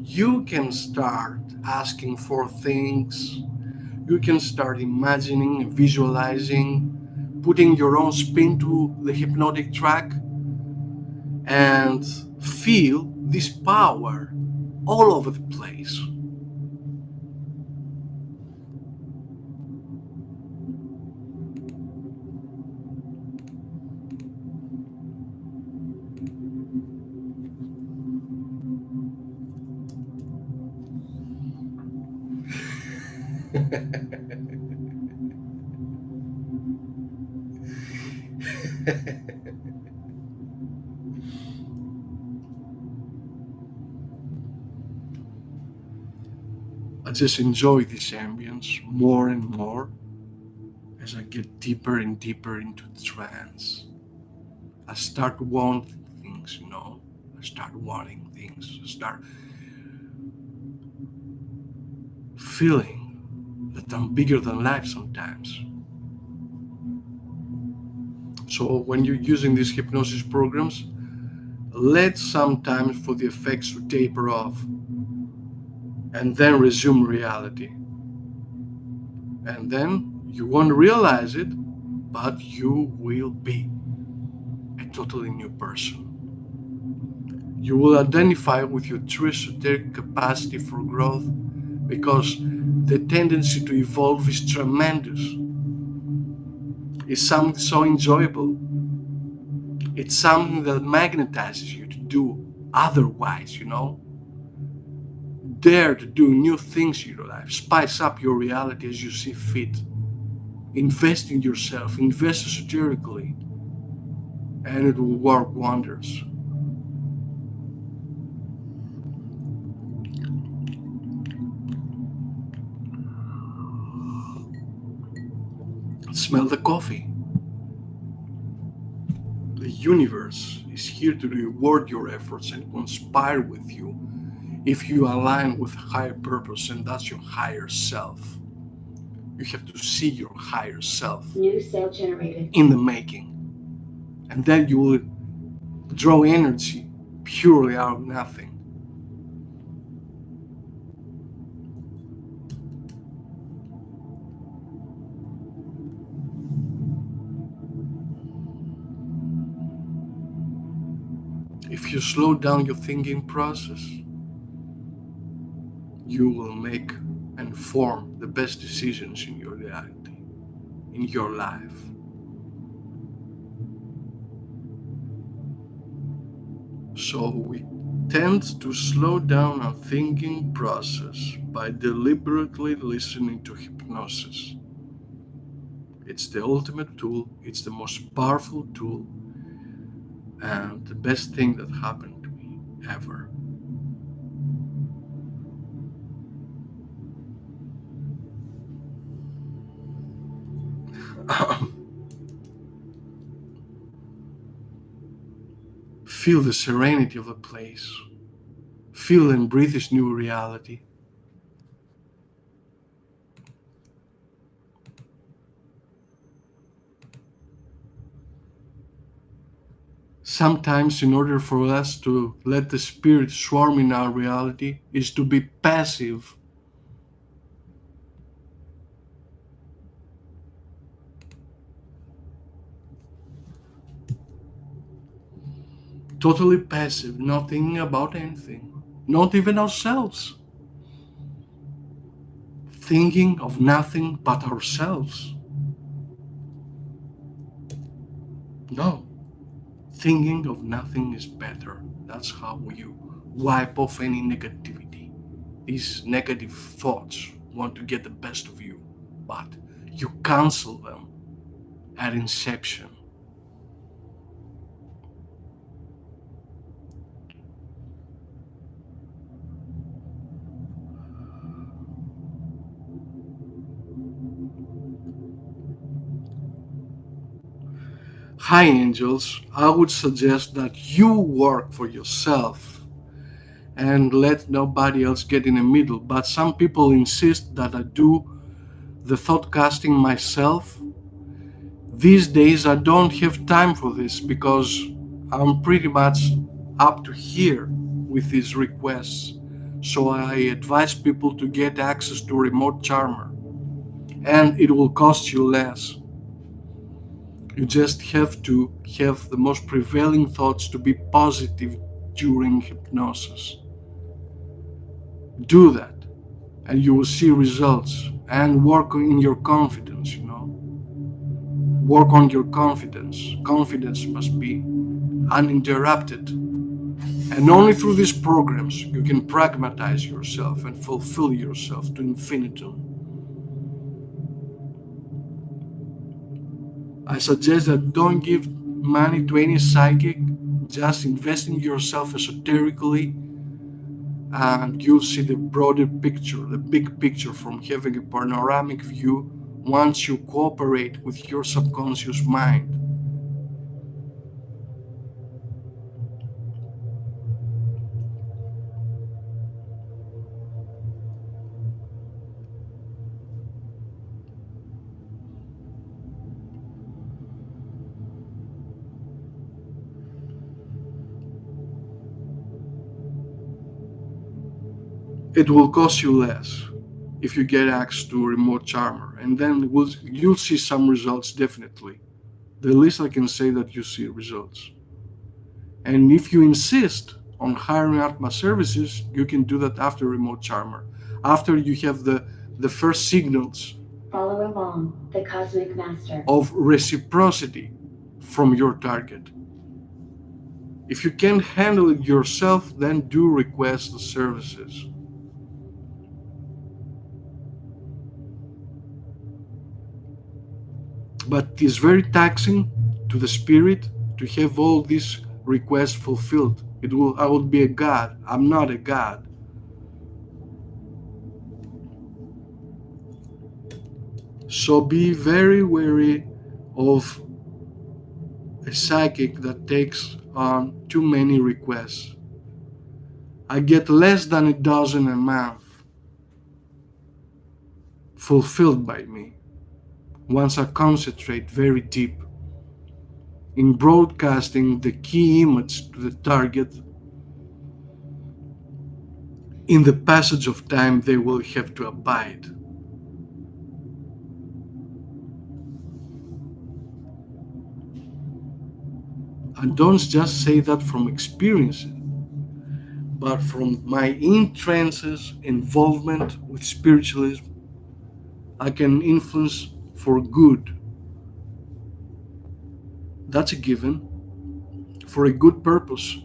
you can start asking for things. You can start imagining, visualizing, putting your own spin to the hypnotic track, and feel this power all over the place. I just enjoy this ambience more and more as I get deeper and deeper into the trance. I start wanting things, I start wanting things. I start feeling that I'm bigger than life sometimes. So when you're using these hypnosis programs, let some time for the effects to taper off and then resume reality. And then you won't realize it, but you will be a totally new person. You will identify with your true esoteric capacity for growth because the tendency to evolve is tremendous. It's something so enjoyable. It's something that magnetizes you to do otherwise. Dare to do new things in your life. Spice up your reality as you see fit. Invest in yourself. Invest esoterically. And it will work wonders. Smell the coffee. The universe is here to reward your efforts and conspire with you if you align with higher purpose, and that's your higher self. You have to see your higher self New sale generated. in the making. And then you will draw energy purely out of nothing. If you slow down your thinking process, you will make and form the best decisions in your reality, in your life. So we tend to slow down our thinking process by deliberately listening to hypnosis. It's the ultimate tool, it's the most powerful tool, and the best thing that happened to me ever. Feel the serenity of the place. Feel and breathe this new reality. Sometimes, in order for us to let the spirit swarm in our reality, is to be passive. Totally passive, not thinking about anything, not even ourselves. Thinking of nothing but ourselves. No, thinking of nothing is better. That's how you wipe off any negativity. These negative thoughts want to get the best of you, but you cancel them at inception. Hi, angels. I would suggest that you work for yourself and let nobody else get in the middle. But some people insist that I do the thought casting myself. These days, I don't have time for this because I'm pretty much up to here with these requests. So I advise people to get access to Remote Charmer, and it will cost you less. You just have to have the most prevailing thoughts to be positive during hypnosis. Do that, and you will see results. And work in your confidence. Work on your confidence. Confidence must be uninterrupted. And only through these programs you can pragmatize yourself and fulfill yourself to infinitum. I suggest that don't give money to any psychic, just invest in yourself esoterically, and you'll see the broader picture, the big picture from having a panoramic view once you cooperate with your subconscious mind. It will cost you less if you get access to Remote Charmer, and then you'll see some results definitely. The least I can say that you see results. And if you insist on hiring out my services, you can do that after Remote Charmer, after you have the first signals Follow along, the Cosmic Master. of reciprocity from your target. If you can't handle it yourself, then do request the services. But it is very taxing to the spirit to have all these requests fulfilled. I would be a god. I'm not a god. So be very wary of a psychic that takes on too many requests. I get less than a dozen a month fulfilled by me once I concentrate very deep in broadcasting the key image to the target. In the passage of time, they will have to abide. I don't just say that from experience, but from my intrances involvement with spiritualism. I can influence for good. That's a given, for a good purpose.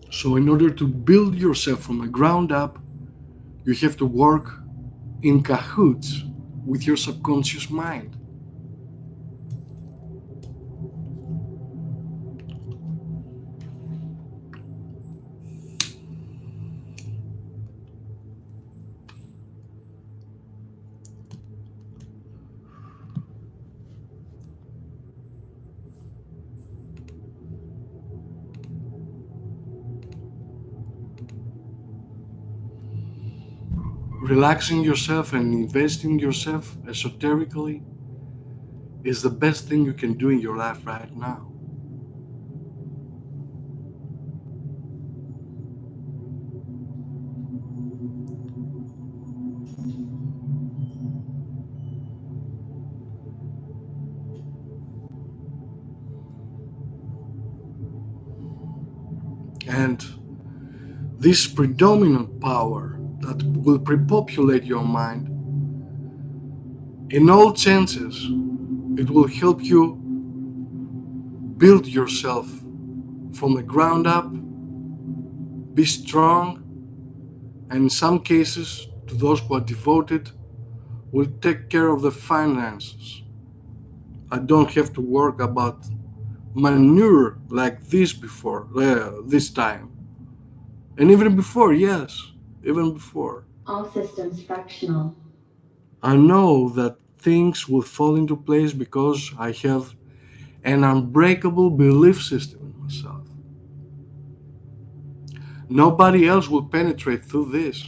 So, in order to build yourself from the ground up, you have to work in cahoots with your subconscious mind. Relaxing yourself and investing in yourself esoterically is the best thing you can do in your life right now. And this predominant power that will prepopulate your mind, in all chances, it will help you build yourself from the ground up, be strong, and in some cases, to those who are devoted, will take care of the finances. I don't have to work about manure like this before, this time. And even before, yes, even before. All systems fractional. I know that things will fall into place because I have an unbreakable belief system in myself. Nobody else will penetrate through this.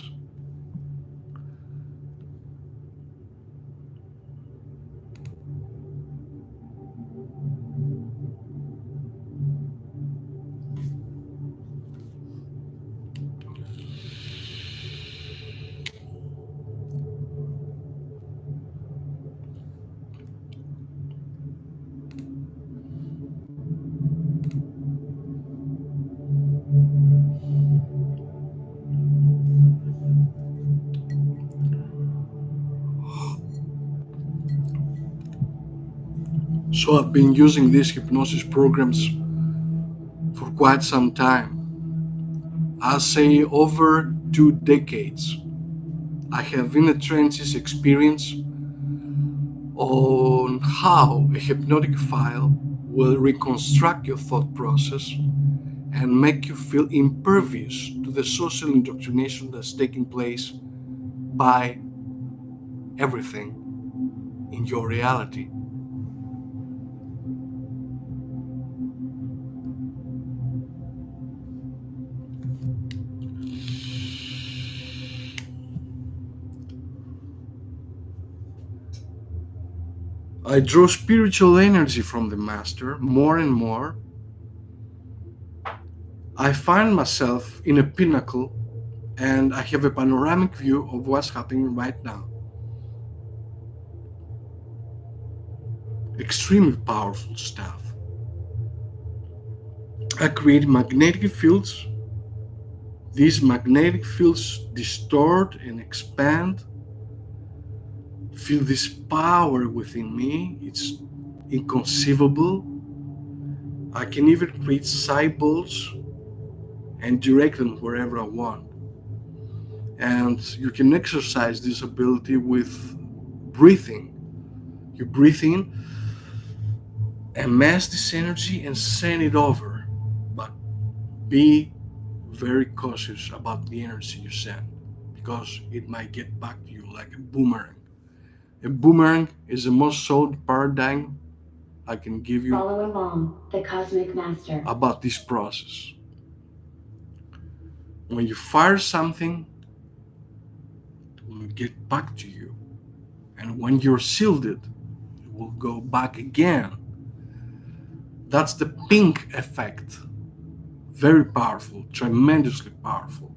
So I've been using these hypnosis programs for quite some time. I'll say over 2 decades. I have in a trenches experience on how a hypnotic file will reconstruct your thought process and make you feel impervious to the social indoctrination that's taking place by everything in your reality. I draw spiritual energy from the master more and more. I find myself in a pinnacle and I have a panoramic view of what's happening right now. Extremely powerful stuff. I create magnetic fields. These magnetic fields distort and expand. Feel this power within me. It's inconceivable. I can even create cyborgs and direct them wherever I want. And you can exercise this ability with breathing. You breathe in, amass this energy, and send it over. But be very cautious about the energy you send because it might get back to you like a boomerang. A boomerang is the most sold paradigm I can give you Follow along, the Cosmic Master. about this process. When you fire something, it will get back to you. And when you're shielded, it will go back again. That's the pink effect. Very powerful, tremendously powerful.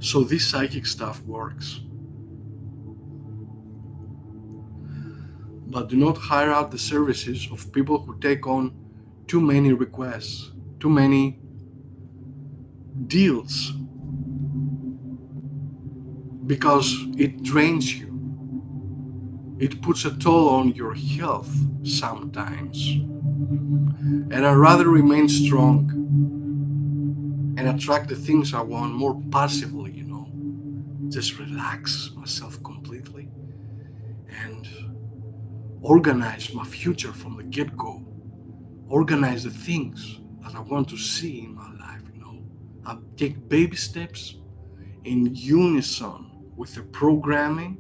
So this psychic stuff works. But do not hire out the services of people who take on too many requests, too many deals, because it drains you. It puts a toll on your health sometimes. And I'd rather remain strong and attract the things I want more passively, just relax myself completely and organize my future from the get-go, organize the things that I want to see in my life. I take baby steps in unison with the programming,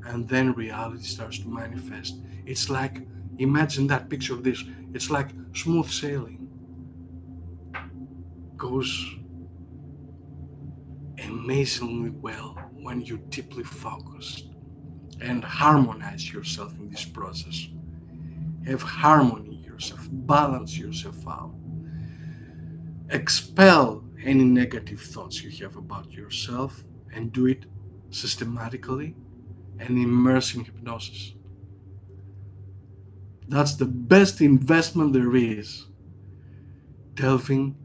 and then reality starts to manifest. It's like, imagine that, picture of this. It's like smooth sailing goes amazingly well when you're deeply focused and harmonize yourself in this process. Have harmony yourself, balance yourself out, expel any negative thoughts you have about yourself, and do it systematically and immerse in hypnosis. That's the best investment there is, delving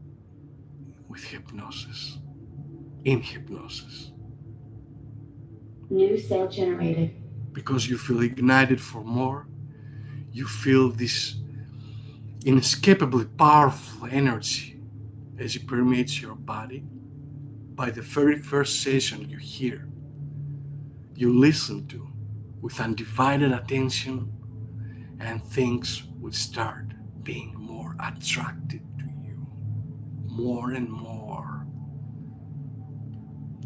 with hypnosis, in hypnosis, New cell generated. because you feel ignited for more. You feel this inescapably powerful energy as it permeates your body. By the very first session you hear, you listen to with undivided attention, and things will start being more attracted to you, more and more.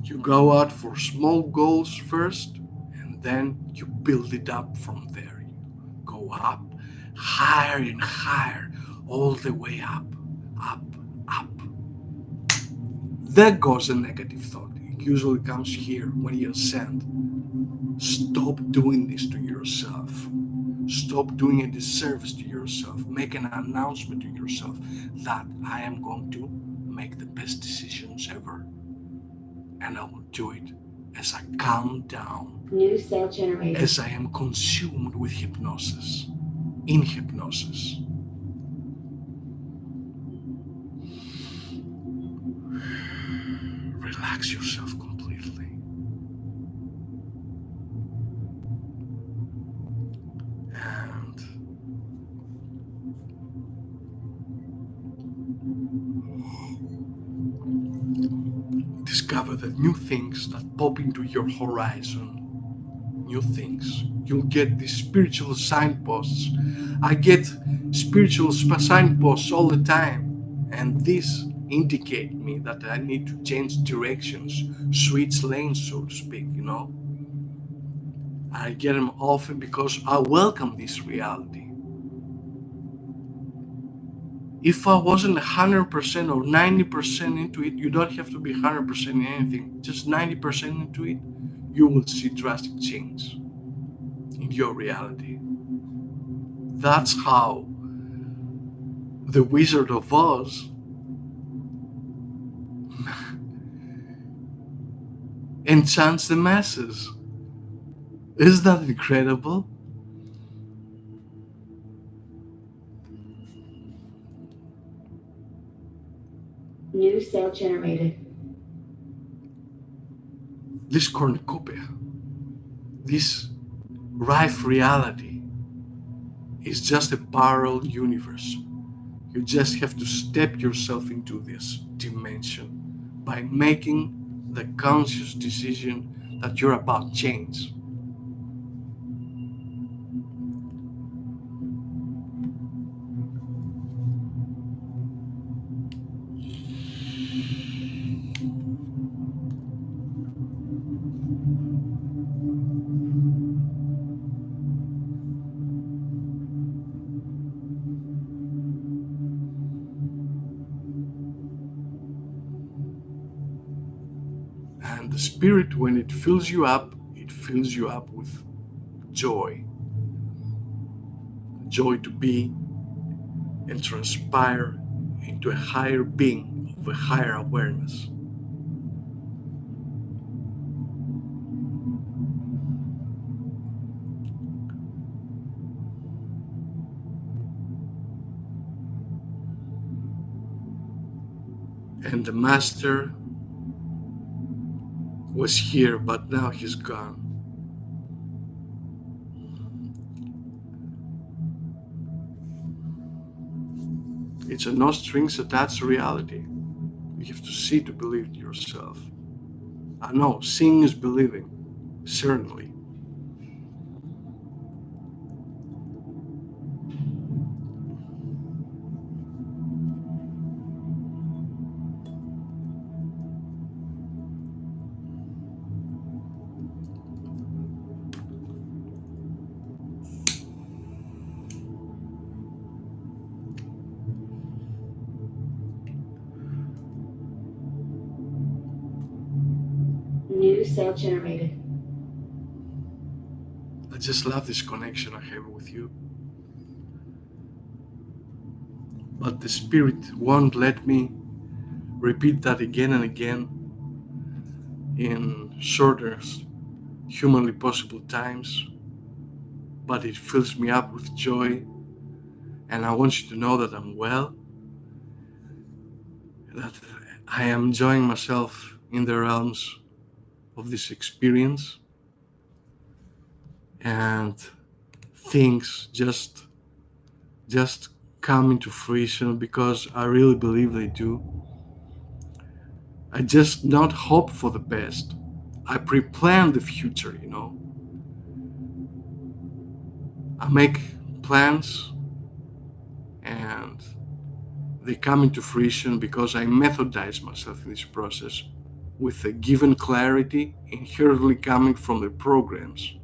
You go out for small goals first, and then you build it up from there. You go up higher and higher, all the way up, up, up. There goes a negative thought. It usually comes here when you ascend. Stop doing this to yourself. Stop doing a disservice to yourself. Make an announcement to yourself that I am going to make the best decisions ever. And I will do it as I calm down, New cell generated. as I am consumed with hypnosis, in hypnosis. Relax yourself completely. And discover the new things that pop into your horizon. New things. You'll get these spiritual signposts. I get spiritual signposts all the time, and these indicate me that I need to change directions, switch lanes, so to speak. I get them often because I welcome this reality. If I wasn't 100% or 90% into it, you don't have to be 100% in anything, just 90% into it, you will see drastic change in your reality. That's how the Wizard of Oz enchants the masses. Isn't that incredible? New cell generated. This cornucopia, this rife reality, is just a parallel universe. You just have to step yourself into this dimension by making the conscious decision that you're about change. And the spirit, when it fills you up with joy. Joy to be and transpire into a higher being of a higher awareness. And the master was here, but now he's gone. It's a no strings attached reality. You have to see to believe in yourself. I know, seeing is believing, certainly. New sale generated. I just love this connection I have with you. But the Spirit won't let me repeat that again and again in shortest humanly possible times. But it fills me up with joy, and I want you to know that I'm well, that I am enjoying myself in the realms of this experience, and things just come into fruition because I really believe they do. I just not hope for the best. I pre-plan the future, I make plans and they come into fruition because I methodize myself in this process with a given clarity inherently coming from the programs.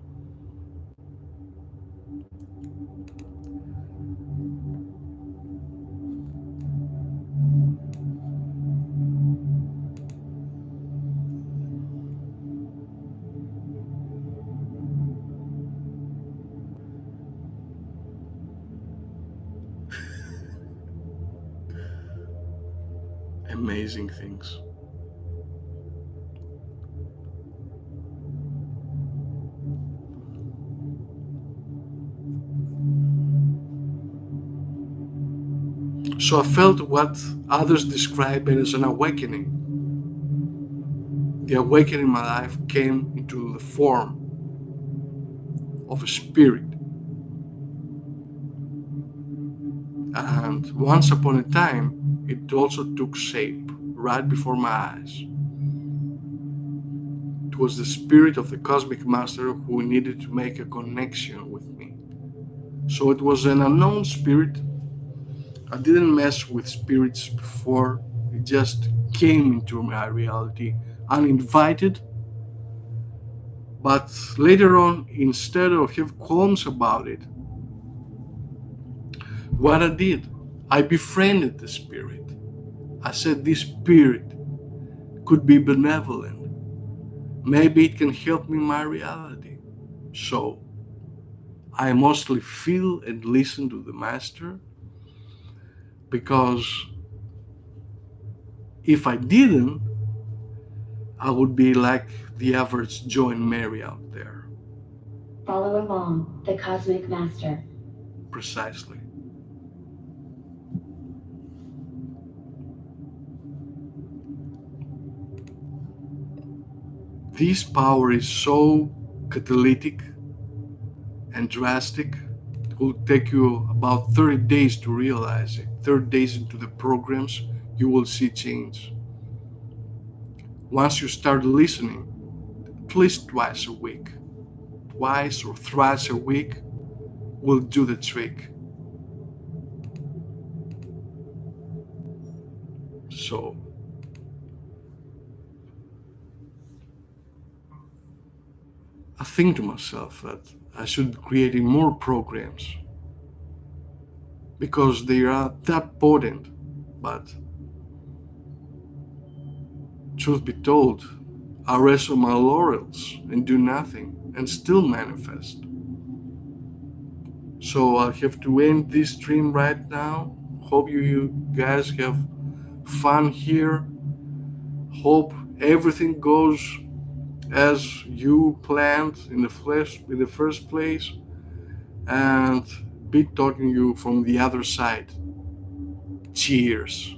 Amazing things. So I felt what others describe as an awakening. The awakening in my life came into the form of a spirit. And once upon a time, it also took shape right before my eyes. It was the spirit of the Cosmic Master who needed to make a connection with me. So it was an unknown spirit. I didn't mess with spirits before, it just came into my reality uninvited. But later on, instead of have qualms about it, what I did, I befriended the spirit. I said this spirit could be benevolent. Maybe it can help me in my reality. So I mostly feel and listen to the Master, because if I didn't, I would be like the average Joe and Mary out there. Follow along, the Cosmic Master. Precisely. This power is so catalytic and drastic. It will take you about 30 days to realize it. 30 days into the programs, you will see change. Once you start listening, at least twice a week, twice or thrice a week will do the trick. So, I think to myself that I should be creating more programs because they are that potent. But truth be told, I rest on my laurels and do nothing and still manifest. So I'll have to end this stream right now. Hope you guys have fun here. Hope everything goes as you planned in the first place, and be talking to you from the other side. Cheers.